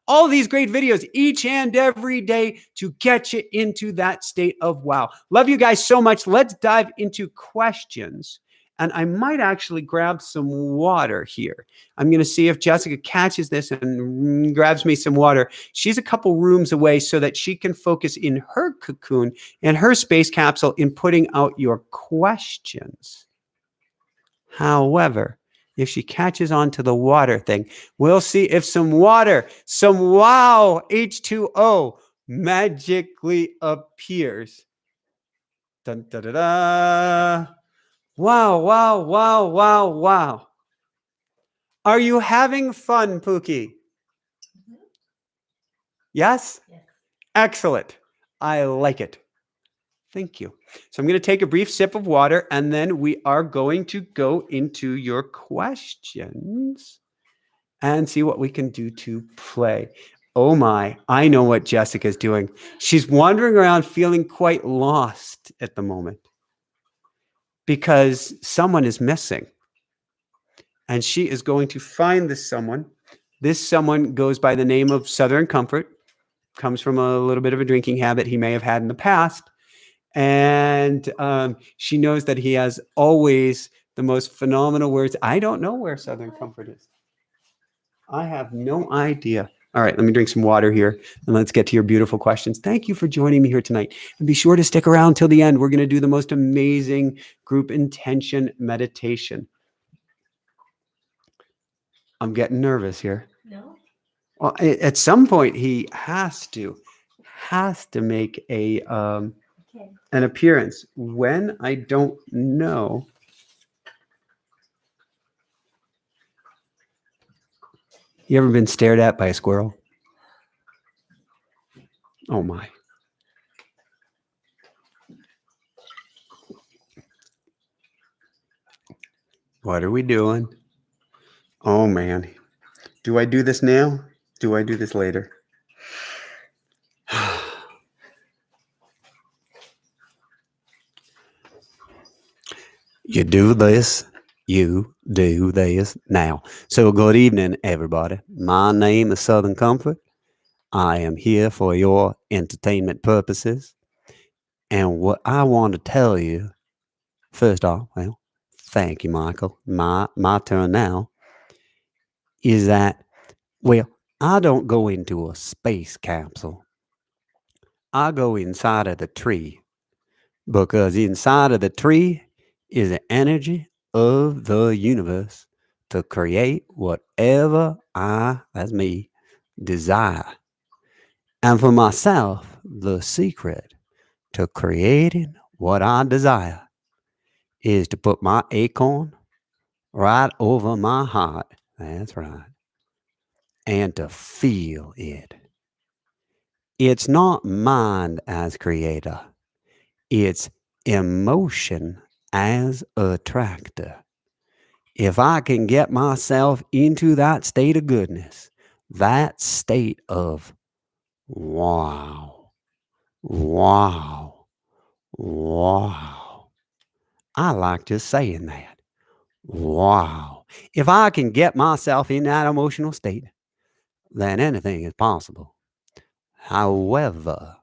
all these great videos each and every day to get you into that state of wow. Love you guys so much. Let's dive into questions. And I might actually grab some water here. I'm going to see if Jessica catches this and grabs me some water. She's a couple rooms away so that she can focus in her cocoon and her space capsule in putting out your questions. However, if she catches on to the water thing, we'll see if some water, some wow H2O magically appears. Dun, da, da, da. Wow, wow, wow, wow, wow. Are you having fun, Pookie? Yes? Yes. Excellent. I like it. Thank you. So I'm going to take a brief sip of water, and then we are going to go into your questions and see what we can do to play. Oh my, I know what Jessica's doing. She's wandering around feeling quite lost at the moment because someone is missing. And she is going to find this someone. This someone goes by the name of Southern Comfort, comes from a little bit of a drinking habit he may have had in the past. And she knows that he has always the most phenomenal words. I don't know where Southern Comfort is. I have no idea. All right, let me drink some water here and let's get to your beautiful questions. Thank you for joining me here tonight. And be sure to stick around till the end. We're going to do the most amazing group intention meditation. I'm getting nervous here. No. Well, at some point he has to make a an appearance. When, I don't know. You ever been stared at by a squirrel? Oh my. What are we doing? Oh man. Do I do this now? Do I do this later? You do this. You do this now. So good evening, everybody. My name is Southern Comfort. I am here for your entertainment purposes. And what I want to tell you, first off, well, thank you, Michael. My turn now. Is that, well, I don't go into a space capsule. I go inside of the tree because inside of the tree is the energy of the universe to create whatever that's me, desire. And for myself, the secret to creating what I desire is to put my acorn right over my heart. That's right. And to feel it. It's not mind as creator. It's emotion as attractor. If I can get myself into that state of goodness, that state of wow, wow, wow. I like just saying that. Wow. If I can get myself in that emotional state, then anything is possible. However,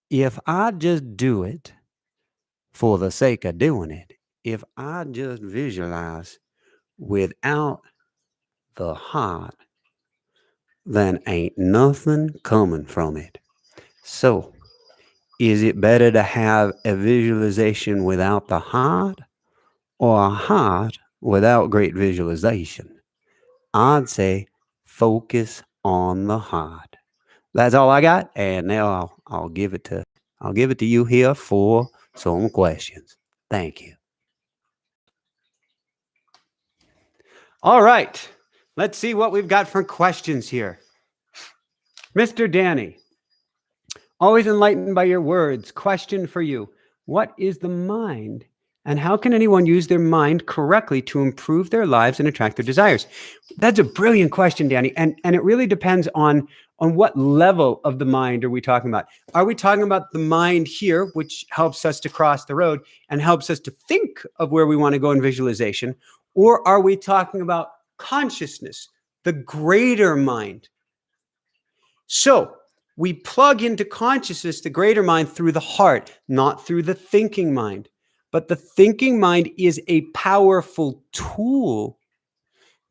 if I just do it for the sake of doing it, if I just visualize without the heart, then ain't nothing coming from it. So, is it better to have a visualization without the heart or a heart without great visualization? I'd say focus on the heart. That's all I got, and now I'll give it to you here for some questions. Thank you. All right, let's see what we've got for questions here. Mr. Danny, always enlightened by your words. Question for you. What is the mind, and how can anyone use their mind correctly to improve their lives and attract their desires? That's a brilliant question, Danny, and it really depends on what level of the mind are we talking about. Are we talking about the mind here, which helps us to cross the road and helps us to think of where we want to go in visualization? Or are we talking about consciousness, the greater mind? So we plug into consciousness, the greater mind, through the heart, not through the thinking mind. But the thinking mind is a powerful tool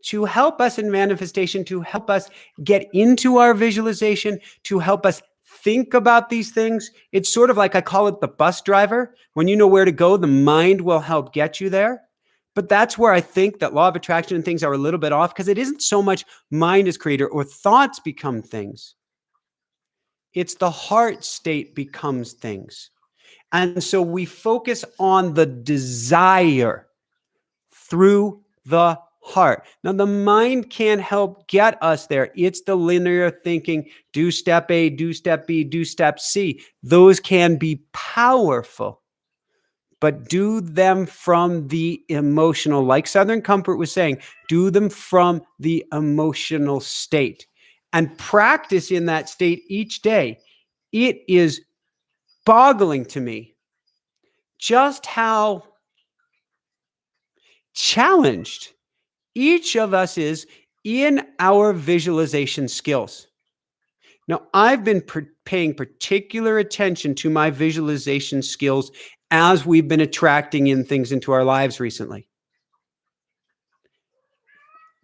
to help us in manifestation, to help us get into our visualization, to help us think about these things. It's sort of like, I call it the bus driver. When you know where to go, the mind will help get you there. But that's where I think that law of attraction and things are a little bit off, because it isn't so much mind as creator or thoughts become things. It's the heart state becomes things. And so we focus on the desire through the heart. Now, the mind can't help get us there. It's the linear thinking, do step A, do step B, do step C. Those can be powerful, but do them from the emotional, like Southern Comfort was saying, do them from the emotional state and practice in that state each day. It is boggling to me just how challenged each of us is in our visualization skills. Now, I've been paying particular attention to my visualization skills as we've been attracting in things into our lives recently.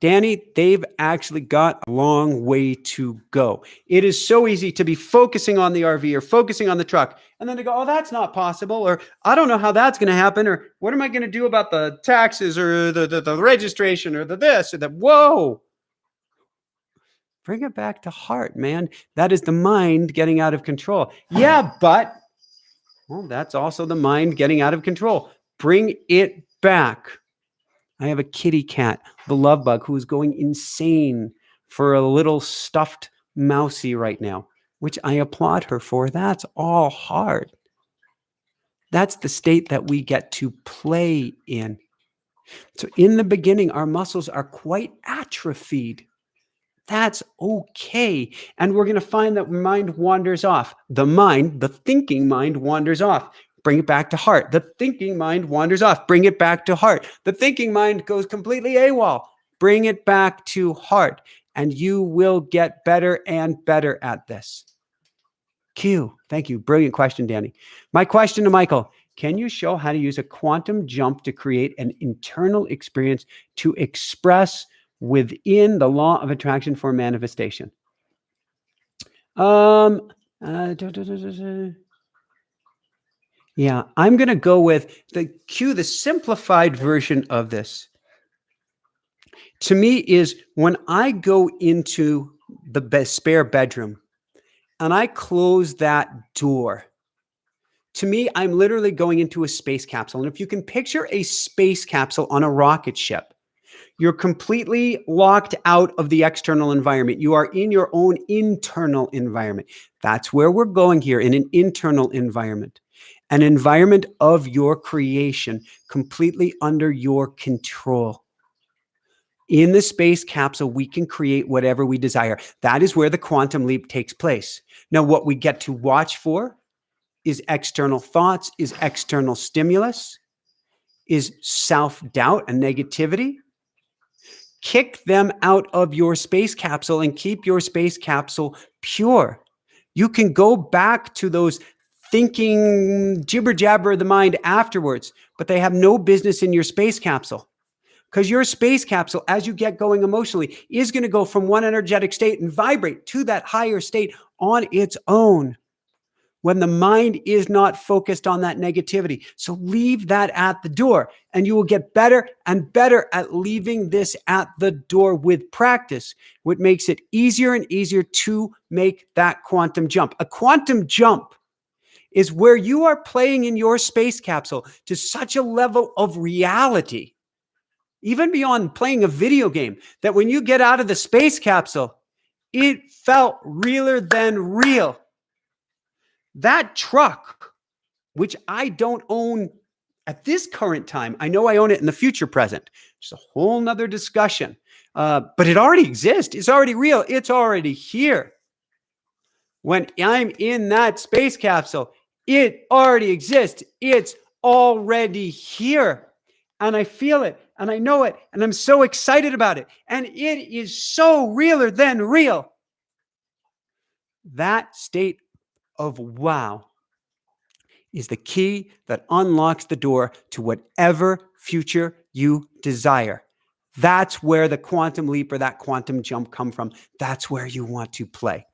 Danny, they've actually got a long way to go. It is so easy to be focusing on the RV or focusing on the truck, and then to go, oh, that's not possible, or I don't know how that's going to happen, or what am I going to do about the taxes, or the registration, or the this, or the, whoa. Bring it back to heart, man. That is the mind getting out of control. Yeah, but, well, that's also the mind getting out of control. Bring it back. I have a kitty cat, the love bug, who is going insane for a little stuffed mousey right now, which I applaud her for. That's all hard. That's the state that we get to play in. So in the beginning, our muscles are quite atrophied. That's okay. And we're going to find that mind wanders off. The mind, the thinking mind, wanders off. Bring it back to heart. The thinking mind wanders off. Bring it back to heart. The thinking mind goes completely AWOL. Bring it back to heart. And you will get better and better at this. Q. Thank you. Brilliant question, Danny. My question to Michael: can you show how to use a quantum jump to create an internal experience to express within the law of attraction for manifestation? Yeah, I'm going to go with the Q, the simplified version of this. To me is when I go into the spare bedroom and I close that door. To me, I'm literally going into a space capsule. And if you can picture a space capsule on a rocket ship, you're completely locked out of the external environment. You are in your own internal environment. That's where we're going here, in an internal environment, an environment of your creation, completely under your control. In the space capsule, we can create whatever we desire. That is where the quantum leap takes place. Now, what we get to watch for is external thoughts, is external stimulus, is self-doubt and negativity. Kick them out of your space capsule and keep your space capsule pure. You can go back to those thinking jibber jabber of the mind afterwards, but they have no business in your space capsule. Because your space capsule, as you get going emotionally, is going to go from one energetic state and vibrate to that higher state on its own, when the mind is not focused on that negativity. So leave that at the door, and you will get better and better at leaving this at the door with practice, which makes it easier and easier to make that quantum jump. A quantum jump is where you are playing in your space capsule to such a level of reality, even beyond playing a video game, that when you get out of the space capsule, it felt realer than real. That truck, which I don't own at this current time, I know I own it in the future present. It's a whole nother discussion. But it already exists. It's already real. It's already here. When I'm in that space capsule, it already exists. It's already here. And I feel it, and I know it, and I'm so excited about it. And it is so realer than real. That state of wow is the key that unlocks the door to whatever future you desire. That's where the quantum leap or that quantum jump come from. That's where you want to play.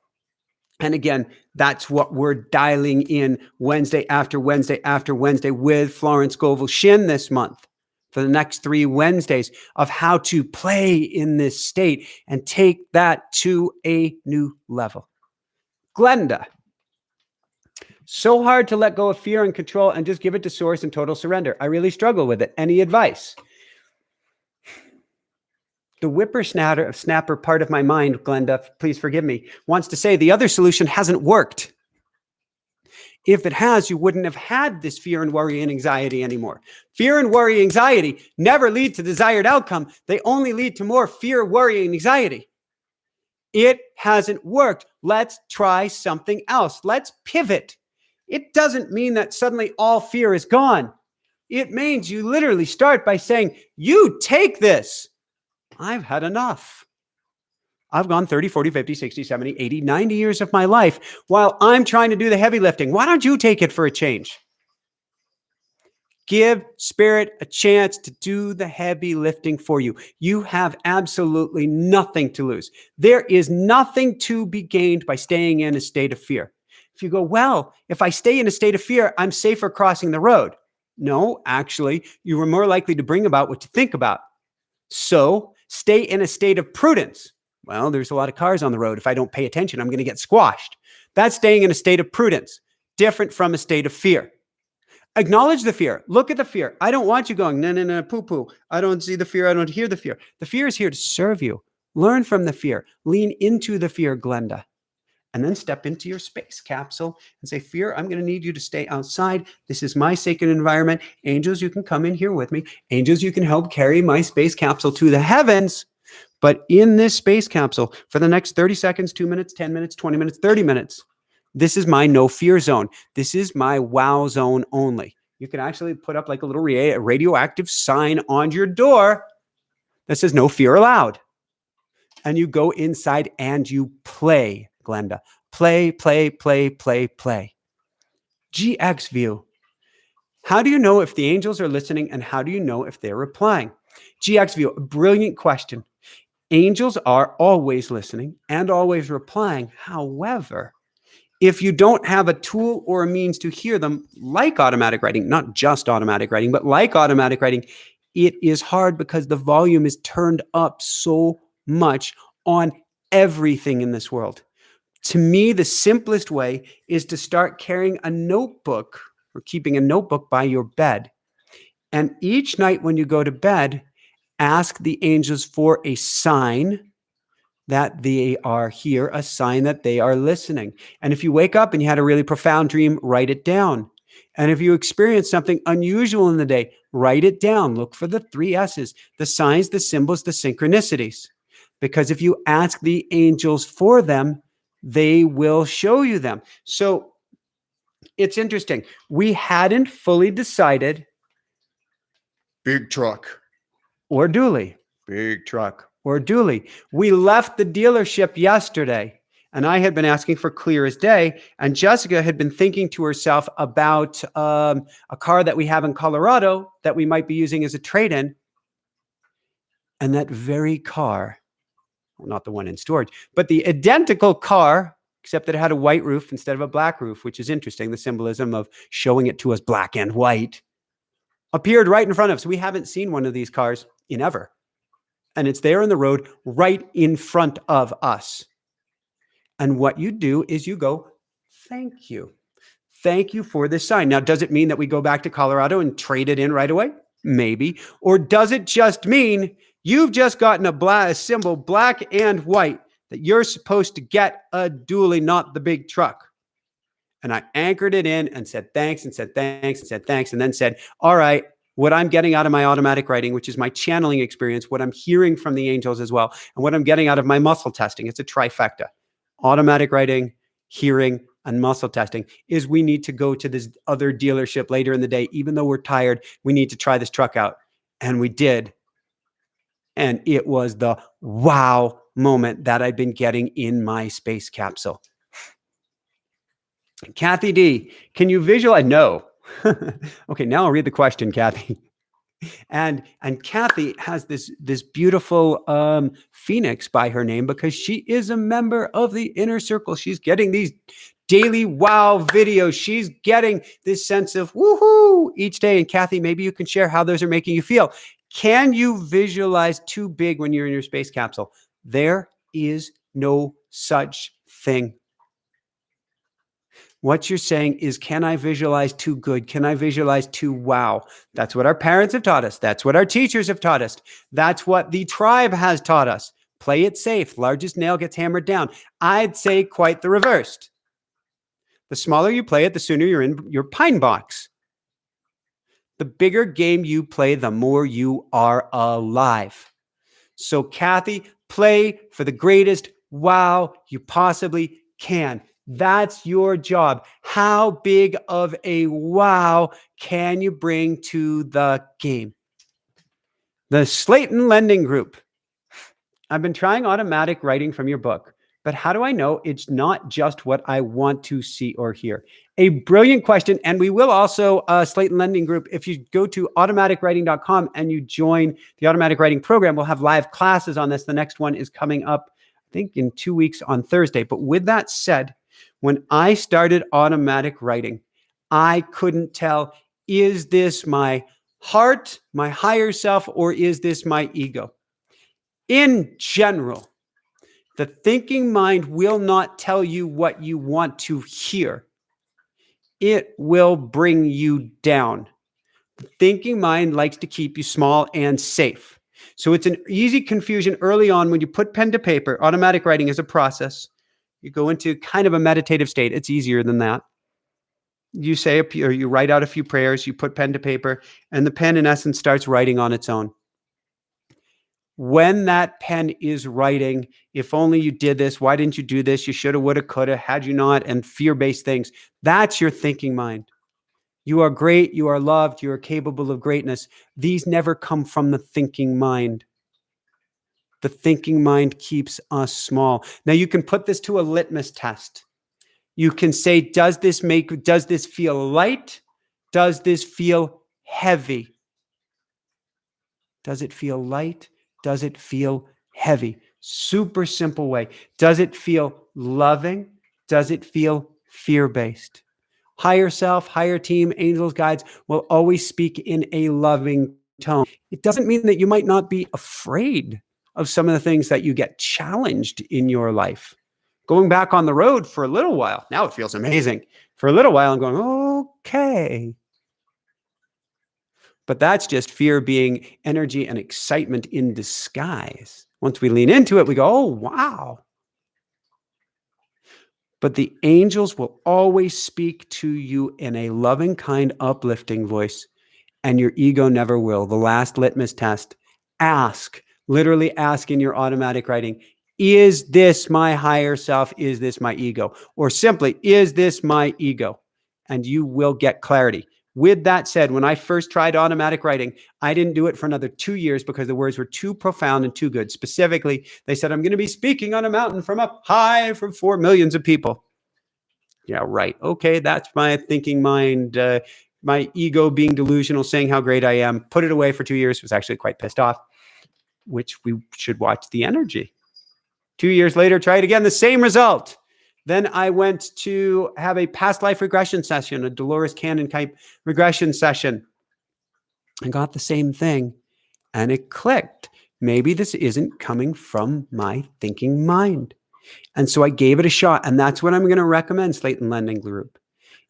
And again, that's what we're dialing in Wednesday after Wednesday after Wednesday with Florence Scovel-Shinn this month for the next 3 Wednesdays of how to play in this state and take that to a new level. Glenda, so hard to let go of fear and control and just give it to source and total surrender. I really struggle with it. Any advice? The whippersnapper part of my mind, Glenda, please forgive me, wants to say the other solution hasn't worked. If it has, you wouldn't have had this fear and worry and anxiety anymore. Fear and worry, anxiety never lead to desired outcome. They only lead to more fear, worry, and anxiety. It hasn't worked. Let's try something else. Let's pivot. It doesn't mean that suddenly all fear is gone. It means you literally start by saying, you take this. I've had enough. I've gone 30, 40, 50, 60, 70, 80, 90 years of my life while I'm trying to do the heavy lifting. Why don't you take it for a change? Give spirit a chance to do the heavy lifting for you. You have absolutely nothing to lose. There is nothing to be gained by staying in a state of fear. If you go, well, if I stay in a state of fear, I'm safer crossing the road. No, actually, you are more likely to bring about what you think about. So stay in a state of prudence. Well, there's a lot of cars on the road. If I don't pay attention, I'm going to get squashed. That's staying in a state of prudence, different from a state of fear. Acknowledge the fear. Look at the fear. I don't want you going, no, poo-poo. I don't see the fear. I don't hear the fear. The fear is here to serve you. Learn from the fear. Lean into the fear, Glenda. And then step into your space capsule and say, fear, I'm going to need you to stay outside. This is my sacred environment. Angels, you can come in here with me. Angels, you can help carry my space capsule to the heavens. But in this space capsule, for the next 30 seconds, 2 minutes, 10 minutes, 20 minutes, 30 minutes, this is my no fear zone. This is my wow zone only. You can actually put up like a little radioactive sign on your door that says no fear allowed. And you go inside and you play, Glenda. Play, play, play, play, play. GX view. How do you know if the angels are listening and how do you know if they're replying? GX view, a brilliant question. Angels are always listening and always replying. However, if you don't have a tool or a means to hear them, like automatic writing, not just automatic writing, but like automatic writing, it is hard because the volume is turned up so much on everything in this world. To me, the simplest way is to start carrying a notebook or keeping a notebook by your bed. And each night when you go to bed, ask the angels for a sign that they are here, a sign that they are listening. And if you wake up and you had a really profound dream, write it down. And if you experience something unusual in the day, write it down. Look for the 3 S's, the signs, the symbols, the synchronicities. Because if you ask the angels for them, they will show you them. So it's interesting. We hadn't fully decided big truck or dually, big truck or dually. We left the dealership yesterday and I had been asking for clear as day. And Jessica had been thinking to herself about a car that we have in Colorado that we might be using as a trade-in. And that very car, well, not the one in storage, but the identical car, except that it had a white roof instead of a black roof, which is interesting. The symbolism of showing it to us black and white appeared right in front of us. We haven't seen one of these cars in ever. And it's there in the road right in front of us. And what you do is you go, thank you. Thank you for this sign. Now, does it mean that we go back to Colorado and trade it in right away? Maybe. Or does it just mean you've just gotten a symbol, black and white, that you're supposed to get a dually, not the big truck? And I anchored it in and said thanks and said thanks and said thanks and then said, all right, what I'm getting out of my automatic writing, which is my channeling experience, what I'm hearing from the angels as well, and what I'm getting out of my muscle testing, it's a trifecta. Automatic writing, hearing, and muscle testing is we need to go to this other dealership later in the day. Even though we're tired, we need to try this truck out. And we did. And it was the wow moment that I've been getting in my space capsule. Kathy D, can you visualize? No. Okay, now I'll read the question, Kathy. And Kathy has this beautiful phoenix by her name because she is a member of the inner circle. She's getting these daily wow videos. She's getting this sense of woohoo each day. And Kathy, maybe you can share how those are making you feel. Can you visualize too big when you're in your space capsule? There is no such thing. What you're saying is, can I visualize too good? Can I visualize too wow? That's what our parents have taught us. That's what our teachers have taught us. That's what the tribe has taught us. Play it safe. Largest nail gets hammered down. I'd say quite the reversed. The smaller you play it, the sooner you're in your pine box. The bigger game you play, the more you are alive. So, Kathy, play for the greatest wow you possibly can. That's your job. How big of a wow can you bring to the game? The Slayton Lending Group. I've been trying automatic writing from your book, but how do I know it's not just what I want to see or hear? A brilliant question. And we will also, Slayton Lending Group, if you go to automaticwriting.com and you join the automatic writing program, we'll have live classes on this. The next one is coming up, I think, in 2 weeks on Thursday. But with that said, when I started automatic writing, I couldn't tell, is this my heart, my higher self, or is this my ego? In general, the thinking mind will not tell you what you want to hear. It will bring you down. The thinking mind likes to keep you small and safe. So it's an easy confusion early on when you put pen to paper. Automatic writing is a process. You go into kind of a meditative state. It's easier than that. You say, or you write out a few prayers, you put pen to paper, and the pen in essence starts writing on its own. When that pen is writing, if only you did this, why didn't you do this? You shoulda, woulda, coulda, had you not, and fear-based things. That's your thinking mind. You are great. You are loved. You are capable of greatness. These never come from the thinking mind. The thinking mind keeps us small. Now you can put this to a litmus test. You can say, does this feel light? Does this feel heavy? Does it feel light? Does it feel heavy? Super simple way. Does it feel loving? Does it feel fear-based? Higher self, higher team, angels, guides will always speak in a loving tone. It doesn't mean that you might not be afraid of some of the things that you get challenged in your life. Going back on the road for a little while, now it feels amazing. For a little while, I'm going, okay. But that's just fear being energy and excitement in disguise. Once we lean into it, we go, oh, wow. But the angels will always speak to you in a loving, kind, uplifting voice, and your ego never will. The last litmus test, ask, literally ask in your automatic writing, is this my higher self? Is this my ego? Or simply, is this my ego? And you will get clarity. With that said, when I first tried automatic writing, I didn't do it for another 2 years because the words were too profound and too good. Specifically, they said, I'm going to be speaking on a mountain from up high from 4 millions of people. Yeah, right. Okay, that's my thinking mind, my ego being delusional, saying how great I am. Put it away for 2 years, was actually quite pissed off, which we should watch the energy. 2 years later, try it again, the same result. Then I went to have a past life regression session, a Dolores Cannon type regression session. I got the same thing and it clicked. Maybe this isn't coming from my thinking mind. And so I gave it a shot. And that's what I'm going to recommend, Slayton Lending Group,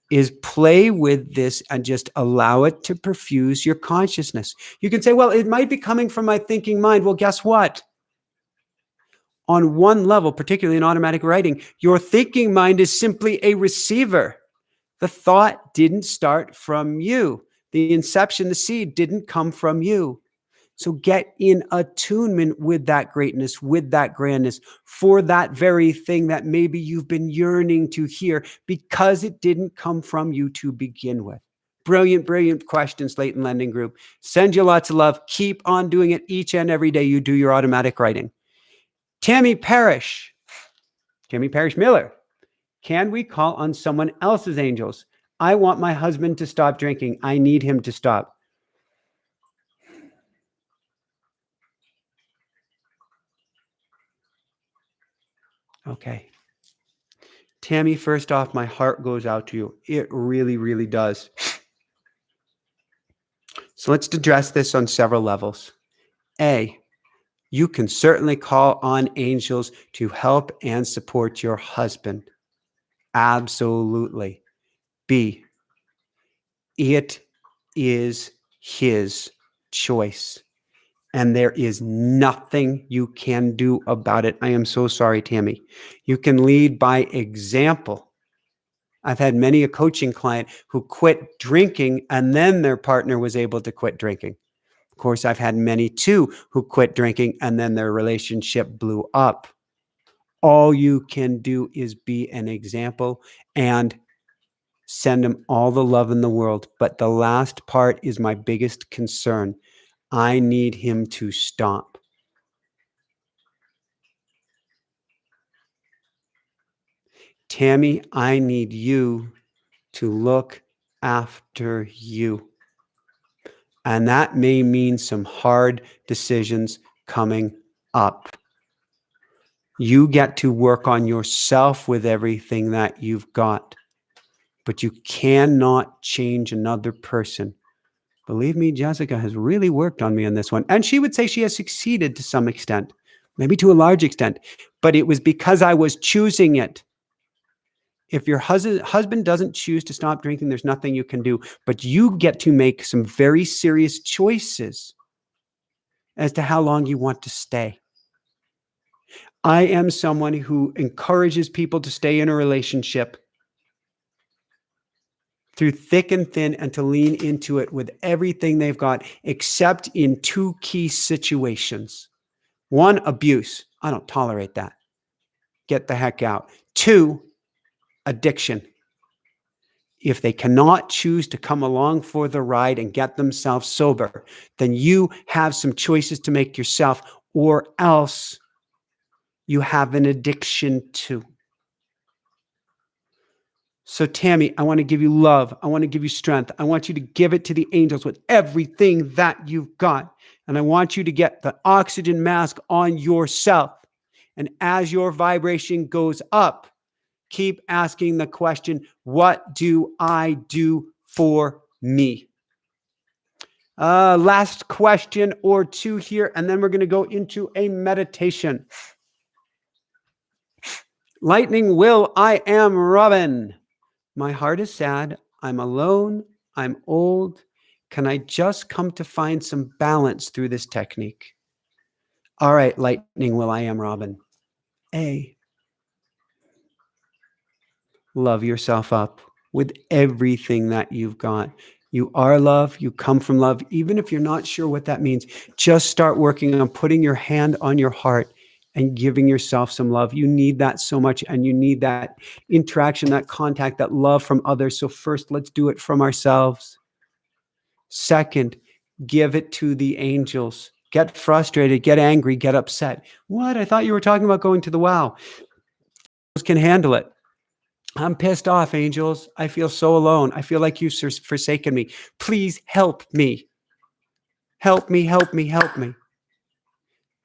is play with this and just allow it to perfuse your consciousness. You can say, well, it might be coming from my thinking mind. Well, guess what? On one level, particularly in automatic writing, your thinking mind is simply a receiver. The thought didn't start from you. The inception, the seed didn't come from you. So get in attunement with that greatness, with that grandness, for that very thing that maybe you've been yearning to hear because it didn't come from you to begin with. Brilliant, brilliant question, Slayton Lending Group. Send you lots of love. Keep on doing it each and every day you do your automatic writing. Tammy Parrish Miller. Can we call on someone else's angels? I want my husband to stop drinking. I need him to stop. Okay. Tammy, first off, my heart goes out to you. It really, really does. So let's address this on several levels. A, you can certainly call on angels to help and support your husband. Absolutely. B, it is his choice, and there is nothing you can do about it. I am so sorry, Tammy. You can lead by example. I've had many a coaching client who quit drinking and then their partner was able to quit drinking. Of course, I've had many too who quit drinking and then their relationship blew up. All you can do is be an example and send them all the love in the world. But the last part is my biggest concern. I need him to stop. Tammy, I need you to look after you. And that may mean some hard decisions coming up. You get to work on yourself with everything that you've got, but you cannot change another person. Believe me, Jessica has really worked on me on this one. And she would say she has succeeded to some extent, maybe to a large extent, but it was because I was choosing it. If your husband doesn't choose to stop drinking, there's nothing you can do, but you get to make some very serious choices as to how long you want to stay. I am someone who encourages people to stay in a relationship through thick and thin and to lean into it with everything they've got, except in two key situations. One, abuse. I don't tolerate that. Get the heck out. Two, addiction. If they cannot choose to come along for the ride and get themselves sober, then you have some choices to make yourself, or else you have an addiction too. So Tammy, I want to give you love. I want to give you strength. I want you to give it to the angels with everything that you've got. And I want you to get the oxygen mask on yourself. And as your vibration goes up, keep asking the question, what do I do for me? Last question or two here, and then we're going to go into a meditation. Lightning Will, I am Robin. My heart is sad. I'm alone. I'm old. Can I just come to find some balance through this technique? All right, Lightning Will, I am Robin. A, love yourself up with everything that you've got. You are love. You come from love. Even if you're not sure what that means, just start working on putting your hand on your heart and giving yourself some love. You need that so much, and you need that interaction, that contact, that love from others. So first, let's do it from ourselves. Second, give it to the angels. Get frustrated, get angry, get upset. What? I thought you were talking about going to the wow. Angels can handle it. I'm pissed off, angels. I feel so alone. I feel like you've forsaken me. Please help me. Help me, help me, help me.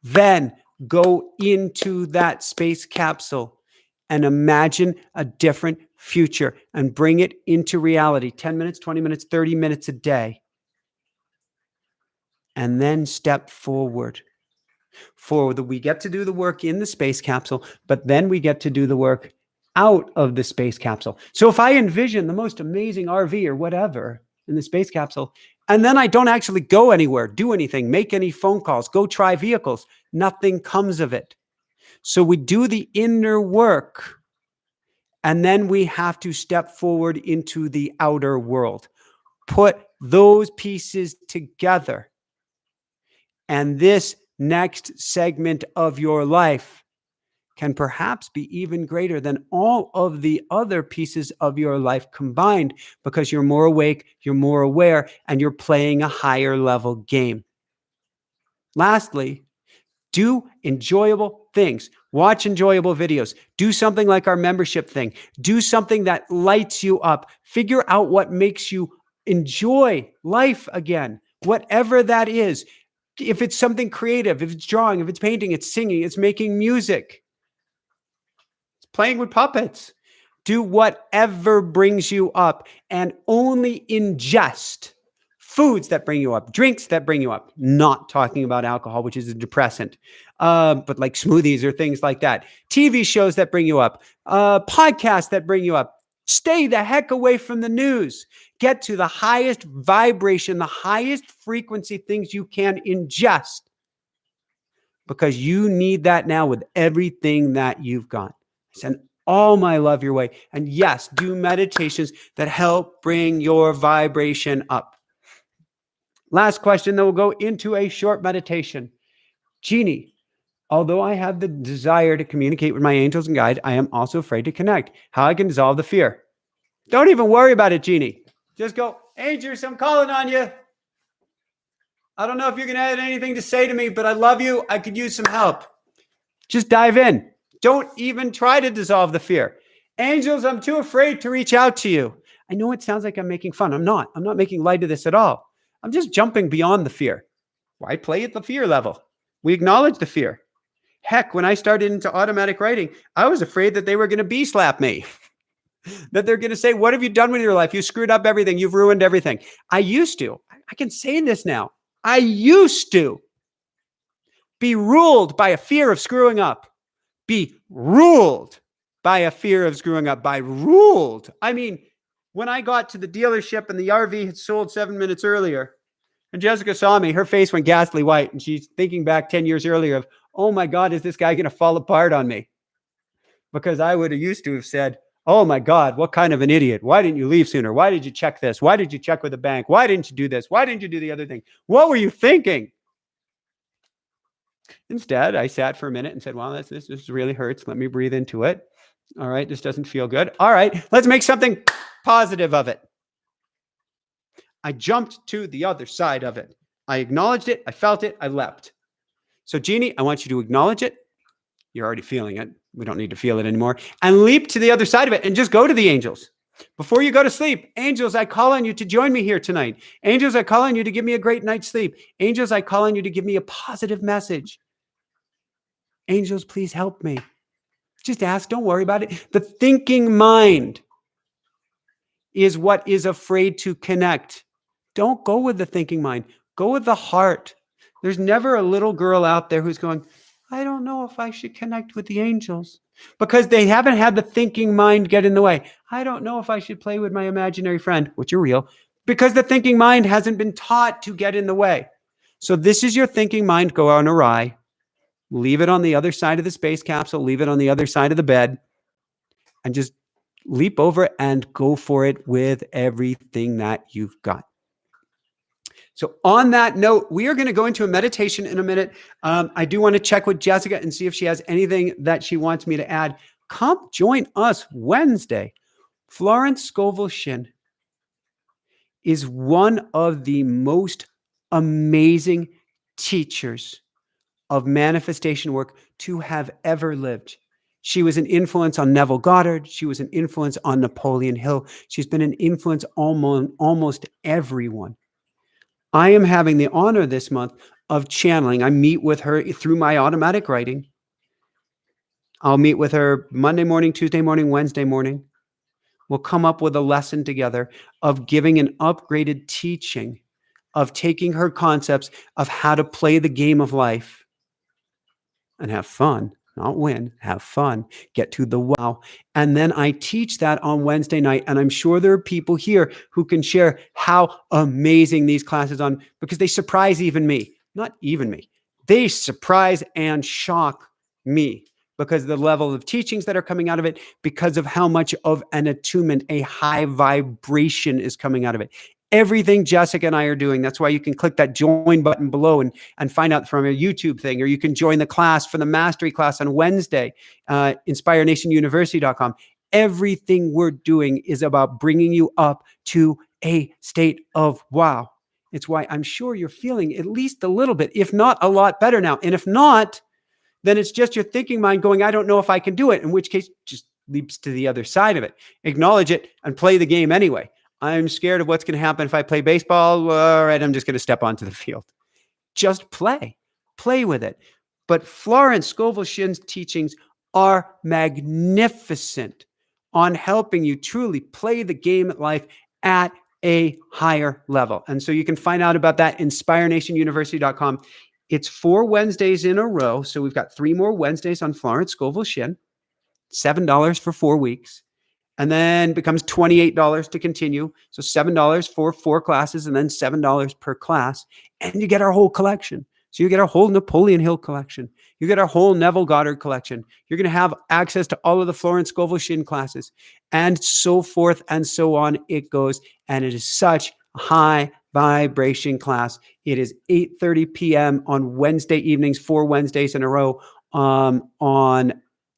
Then go into that space capsule and imagine a different future and bring it into reality. 10 minutes, 20 minutes, 30 minutes a day. And then step forward. We get to do the work in the space capsule, but then we get to do the work out of the space capsule. So if I envision the most amazing RV or whatever in the space capsule, and then I don't actually go anywhere, do anything, make any phone calls, go try vehicles, nothing comes of it. So we do the inner work, and then we have to step forward into the outer world. Put those pieces together. And this next segment of your life can perhaps be even greater than all of the other pieces of your life combined, because you're more awake, you're more aware, and you're playing a higher level game. Lastly, do enjoyable things. Watch enjoyable videos. Do something like our membership thing. Do something that lights you up. Figure out what makes you enjoy life again, whatever that is. If it's something creative, if it's drawing, if it's painting, it's singing, it's making music, it's playing with puppets. Do whatever brings you up, and only ingest foods that bring you up, drinks that bring you up. Not talking about alcohol, which is a depressant, but like smoothies or things like that. TV shows that bring you up, podcasts that bring you up. Stay the heck away from the news. Get to the highest vibration, the highest frequency things you can ingest, because you need that now with everything that you've got. Send all my love your way. And yes, do meditations that help bring your vibration up. Last question, then we'll go into a short meditation. Jeannie, although I have the desire to communicate with my angels and guide, I am also afraid to connect. How I can dissolve the fear? Don't even worry about it, Jeannie. Just go, angels, I'm calling on you. I don't know if you're going to have anything to say to me, but I love you. I could use some help. Just dive in. Don't even try to dissolve the fear. Angels, I'm too afraid to reach out to you. I know it sounds like I'm making fun. I'm not. I'm not making light of this at all. I'm just jumping beyond the fear. Why play at the fear level? We acknowledge the fear. Heck, when I started into automatic writing, I was afraid that they were going to bee slap me. That they're going to say, what have you done with your life? You screwed up everything. You've ruined everything. I used to. I can say this now. I used to be ruled by a fear of screwing up. Be ruled by a fear of screwing up. By ruled. I mean, when I got to the dealership and the RV had sold 7 minutes earlier, and Jessica saw me, her face went ghastly white, and she's thinking back 10 years earlier of, oh my God, is this guy going to fall apart on me? Because I would have used to have said, oh my God, what kind of an idiot? Why didn't you leave sooner? Why did you check this? Why did you check with the bank? Why didn't you do this? Why didn't you do the other thing? What were you thinking? Instead, I sat for a minute and said, well, this really hurts. Let me breathe into it. All right, this doesn't feel good. All right, let's make something positive of it. I jumped to the other side of it. I acknowledged it. I felt it. I leapt. So, Jeannie, I want you to acknowledge it. You're already feeling it. We don't need to feel it anymore. And leap to the other side of it and just go to the angels. Before you go to sleep, angels, I call on you to join me here tonight. Angels, I call on you to give me a great night's sleep. Angels, I call on you to give me a positive message. Angels, please help me. Just ask. Don't worry about it. The thinking mind is what is afraid to connect. Don't go with the thinking mind. Go with the heart. There's never a little girl out there who's going, I don't know if I should connect with the angels, because they haven't had the thinking mind get in the way. I don't know if I should play with my imaginary friend, which are real, because the thinking mind hasn't been taught to get in the way. So this is your thinking mind go on awry. Leave it on the other side of the space capsule. Leave it on the other side of the bed, and just leap over and go for it with everything that you've got. So on that note, we are going to go into a meditation in a minute. I do want to check with Jessica and see if she has anything that she wants me to add. Come join us Wednesday. Florence Scovel Shin is one of the most amazing teachers of manifestation work to have ever lived. She was an influence on Neville Goddard. She was an influence on Napoleon Hill. She's been an influence on almost everyone. I am having the honor this month of channeling. I meet with her through my automatic writing. I'll meet with her Monday morning, Tuesday morning, Wednesday morning. We'll come up with a lesson together of giving an upgraded teaching, of taking her concepts of how to play the game of life and have fun. Not win, have fun, get to the wow. And then I teach that on Wednesday night. And I'm sure there are people here who can share how amazing these classes are, because they surprise even me. Not even me. They surprise and shock me because of the level of teachings that are coming out of it, because of how much of an attunement, a high vibration is coming out of it. Everything Jessica and I are doing. That's why you can click that join button below and find out from a YouTube thing, or you can join the class for the mastery class on Wednesday, inspirenationuniversity.com. Everything we're doing is about bringing you up to a state of wow. It's why I'm sure you're feeling at least a little bit, if not a lot better now. And if not, then it's just your thinking mind going, I don't know if I can do it, in which case just leaps to the other side of it. Acknowledge it and play the game anyway. I'm scared of what's going to happen if I play baseball. All right, I'm just going to step onto the field. Just play with it. But Florence Scovel Shinn's teachings are magnificent on helping you truly play the game at life at a higher level. And so you can find out about that in inspirenationuniversity.com. It's 4 Wednesdays in a row. So we've got 3 more Wednesdays on Florence Scovel Shinn, $7 for 4 weeks. And then becomes $28 to continue. So $7 for 4 classes and then $7 per class. And you get our whole collection. So you get our whole Napoleon Hill collection. You get our whole Neville Goddard collection. You're going to have access to all of the Florence Scovel Shinn classes and so forth and so on it goes. And it is such a high vibration class. It is 8:30 p.m. on Wednesday evenings, 4 Wednesdays in a row on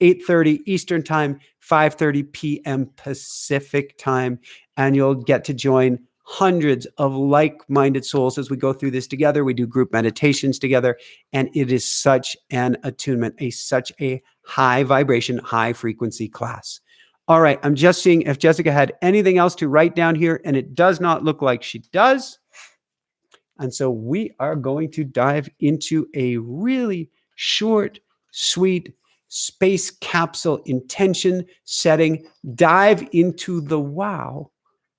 8:30 Eastern time, 5:30 p.m. Pacific time. And you'll get to join hundreds of like-minded souls as we go through this together. We do group meditations together, and it is such an attunement, such a high vibration, high frequency class. All right, I'm just seeing if Jessica had anything else to write down here, and it does not look like she does. And so we are going to dive into a really short, sweet space capsule intention setting, dive into the wow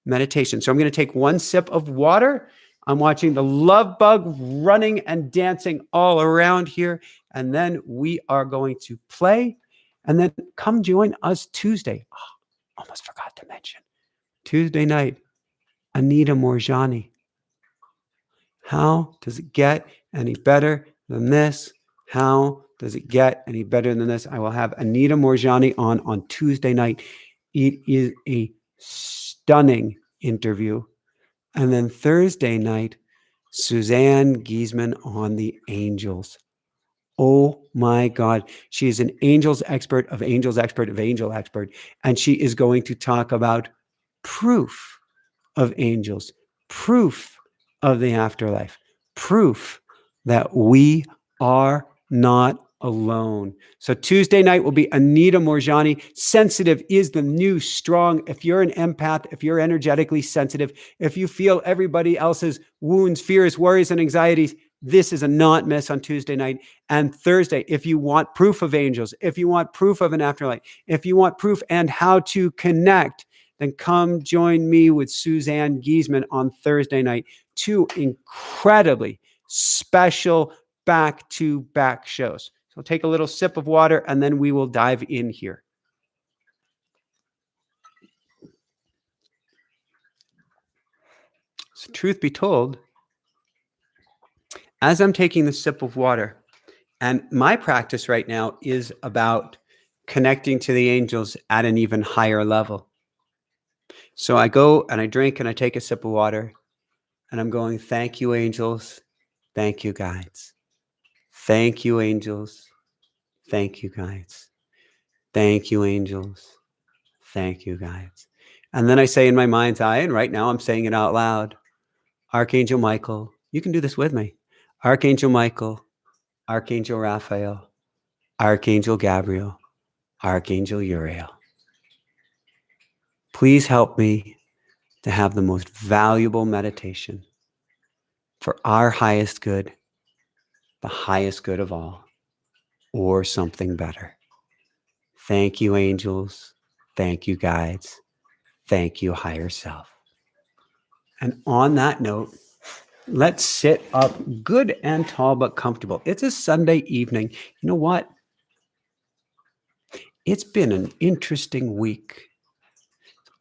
meditation. So I'm going to take 1 sip of water. I'm watching the love bug running and dancing all around here. And then we are going to play. And then come join us Tuesday. Oh, almost forgot to mention. Tuesday night, Anita Morjani. How does it get any better than this? How does it get any better than this? I will have Anita Morjani on Tuesday night. It is a stunning interview. And then Thursday night, Suzanne Giesman on the angels. Oh my God. She is an angels expert of angels expert of angel expert. And she is going to talk about proof of angels, proof of the afterlife, proof that we are not alone. So Tuesday night will be Anita Morjani. Sensitive is the new strong. If you're an empath, if you're energetically sensitive, if you feel everybody else's wounds, fears, worries, and anxieties, this is a not miss on Tuesday night. And Thursday, if you want proof of angels, if you want proof of an afterlife, if you want proof and how to connect, then come join me with Suzanne Giesman on Thursday night. 2 incredibly special back-to-back shows. So take a little sip of water and then we will dive in here. So truth be told, as I'm taking the sip of water, and my practice right now is about connecting to the angels at an even higher level. So I go and I drink and I take a sip of water and I'm going, thank you, angels. Thank you, guides. Thank you, angels. Thank you, guides. Thank you, angels. Thank you, guides. And then I say in my mind's eye, and right now I'm saying it out loud, Archangel Michael, you can do this with me. Archangel Michael, Archangel Raphael, Archangel Gabriel, Archangel Uriel. Please help me to have the most valuable meditation for our highest good, the highest good of all, or something better. Thank you, angels. Thank you, guides. Thank you, higher self. And on that note, let's sit up good and tall but comfortable. It's a Sunday evening. You know what? It's been an interesting week.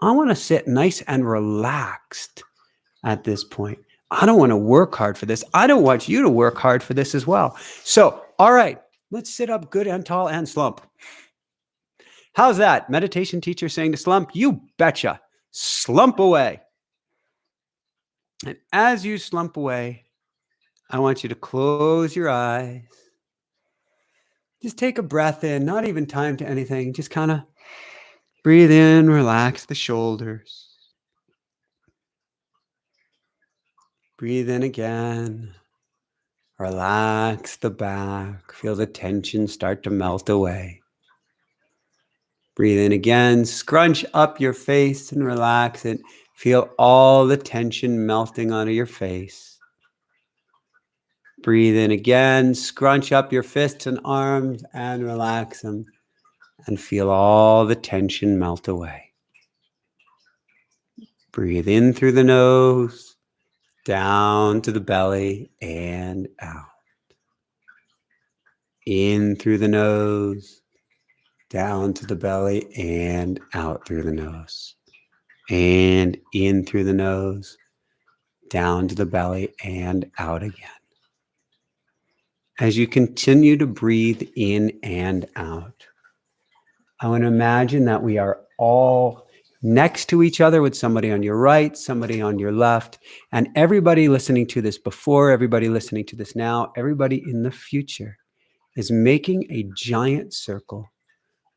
I want to sit nice and relaxed at this point. I don't want to work hard for this. I don't want you to work hard for this as well. So, all right, let's sit up good and tall and slump. How's that? Meditation teacher saying to slump? You betcha. Slump away. And as you slump away, I want you to close your eyes. Just take a breath in, not even time to anything. Just kind of breathe in, relax the shoulders. Breathe in again. Relax the back. Feel the tension start to melt away. Breathe in again. Scrunch up your face and relax it. Feel all the tension melting onto your face. Breathe in again. Scrunch up your fists and arms and relax them. And feel all the tension melt away. Breathe in through the nose, down to the belly and out. In through the nose, down to the belly and out through the nose. And in through the nose, down to the belly and out again. As you continue to breathe in and out, I want to imagine that we are all next to each other with somebody on your right, somebody on your left, and everybody listening to this before, everybody listening to this now, everybody in the future is making a giant circle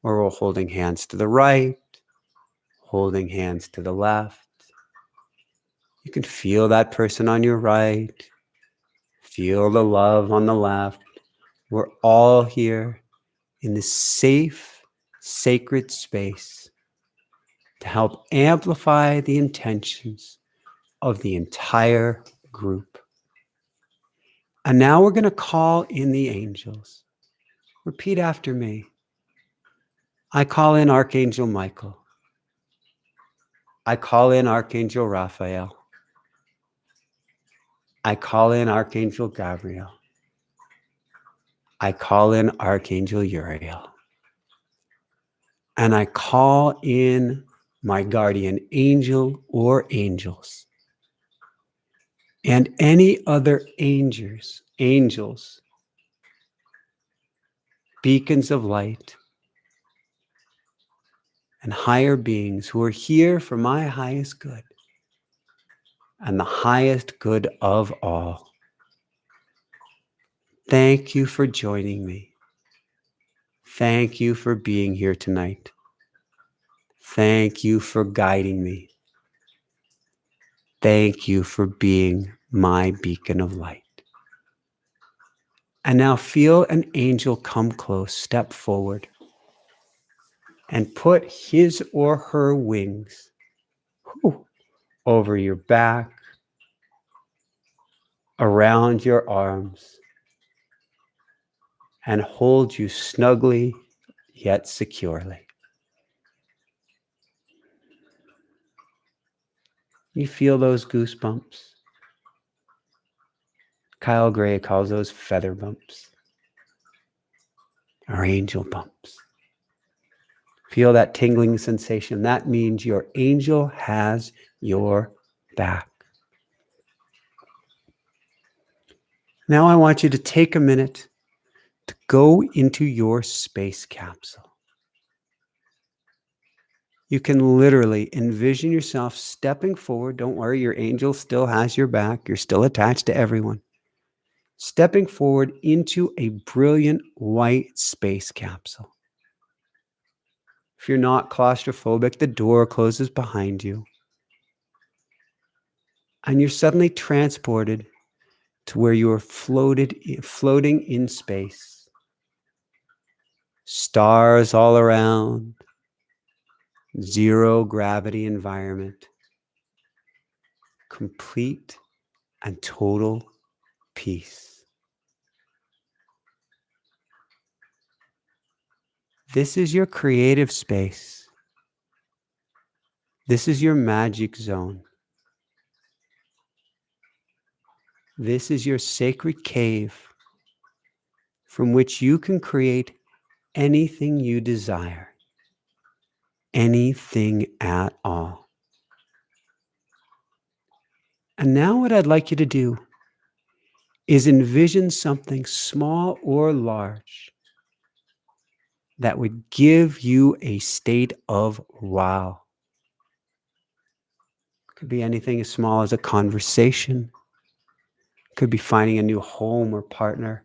where we're holding hands to the right, holding hands to the left. You can feel that person on your right, feel the love on the left. We're all here in this safe, sacred space to help amplify the intentions of the entire group. And now we're going to call in the angels. Repeat after me. I call in Archangel Michael. I call in Archangel Raphael. I call in Archangel Gabriel. I call in Archangel Uriel. And I call in my guardian angel or angels and any other angels, beacons of light, and higher beings who are here for my highest good and the highest good of all. Thank you for joining me. Thank you for being here tonight. Thank you for guiding me. Thank you for being my beacon of light. And now feel an angel come close, step forward, and put his or her wings over your back, around your arms, and hold you snugly yet securely. You feel those goosebumps? Kyle Gray calls those feather bumps or angel bumps. Feel that tingling sensation. That means your angel has your back. Now I want you to take a minute to go into your space capsule. You can literally envision yourself stepping forward. Don't worry, your angel still has your back. You're still attached to everyone. Stepping forward into a brilliant white space capsule. If you're not claustrophobic, the door closes behind you. And you're suddenly transported to where you are floating in space. Stars all around. Zero gravity environment. Complete and total peace. This is your creative space. This is your magic zone. This is your sacred cave from which you can create anything you desire. Anything at all. And now what I'd like you to do is envision something small or large that would give you a state of wow. Could be anything as small as a conversation. Could be finding a new home or partner.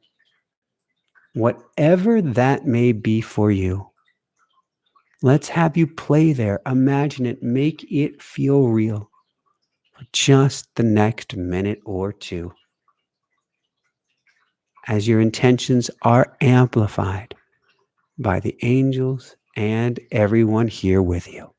Whatever that may be for you, let's have you play there. Imagine it. Make it feel real for just the next minute or two. as your intentions are amplified by the angels and everyone here with you.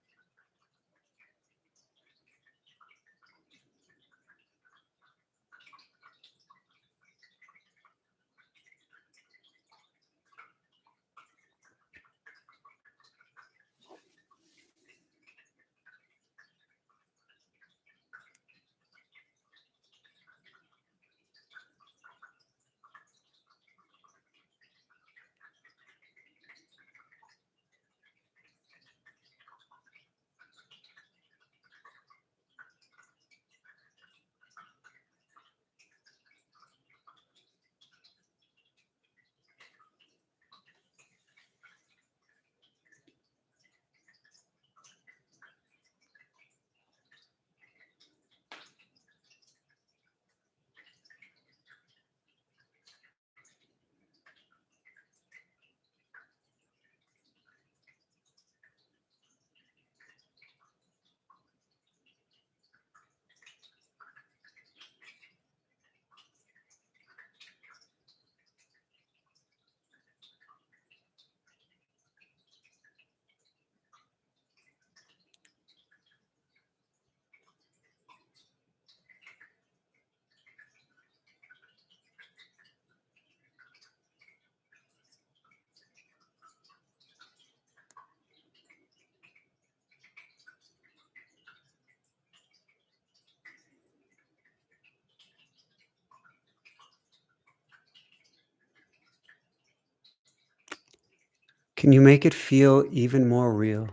Can you make it feel even more real?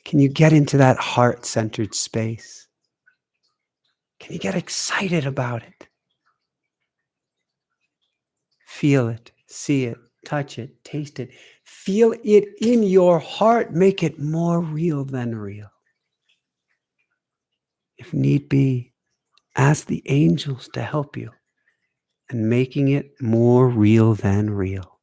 Can you get into that heart-centered space? Can you get excited about it? Feel it, see it, touch it, taste it. Feel it in your heart. Make it more real than real. If need be, ask the angels to help you in making it more real than real.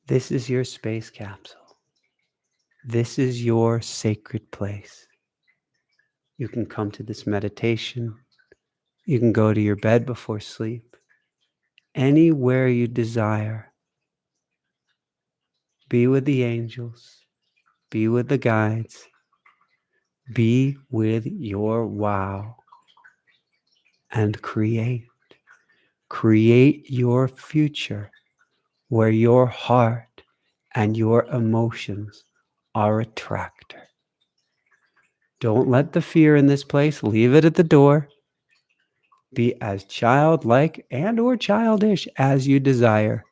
This is your space capsule. This is your sacred place. You can come to this meditation. You can go to your bed before sleep. Anywhere you desire. Be with the angels. Be with the guides. Be with your wow. And create. Create your future where your heart and your emotions are a tractor. Don't let the fear in this place. Leave it at the door. Be as childlike and or childish as you desire,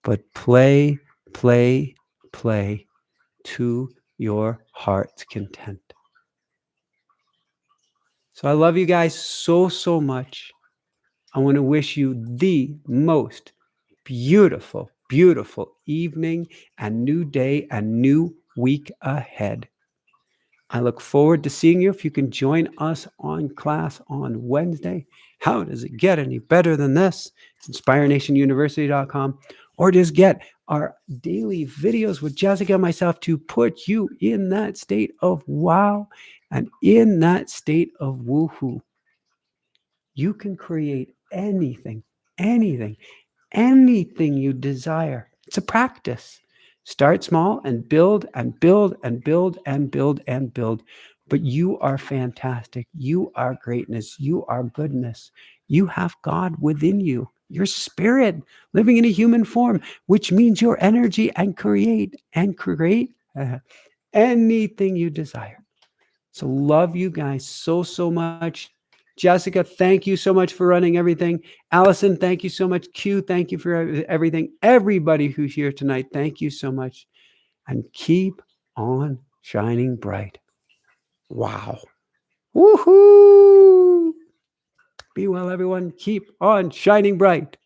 but play, play, play to your heart's content. So I love you guys so, so much. I want to wish you the most beautiful, beautiful evening and new day and new week ahead. I look forward to seeing you. If you can join us on class on Wednesday. How does it get any better than this? It's inspirenationuniversity.com, or just get our daily videos with Jessica and myself to put you in that state of wow and in that state of woohoo. You can create anything, anything, anything you desire. It's a practice. Start small and build and build and build and build and build. But you are fantastic. You are greatness. You are goodness. You have God within you, your spirit living in a human form, which means your energy and create anything you desire. So love you guys so, so much. Jessica, thank you so much for running everything. Allison, thank you so much. Q, thank you for everything. Everybody who's here tonight, thank you so much. And keep on shining bright. Wow. Woohoo! Be well, everyone. Keep on shining bright.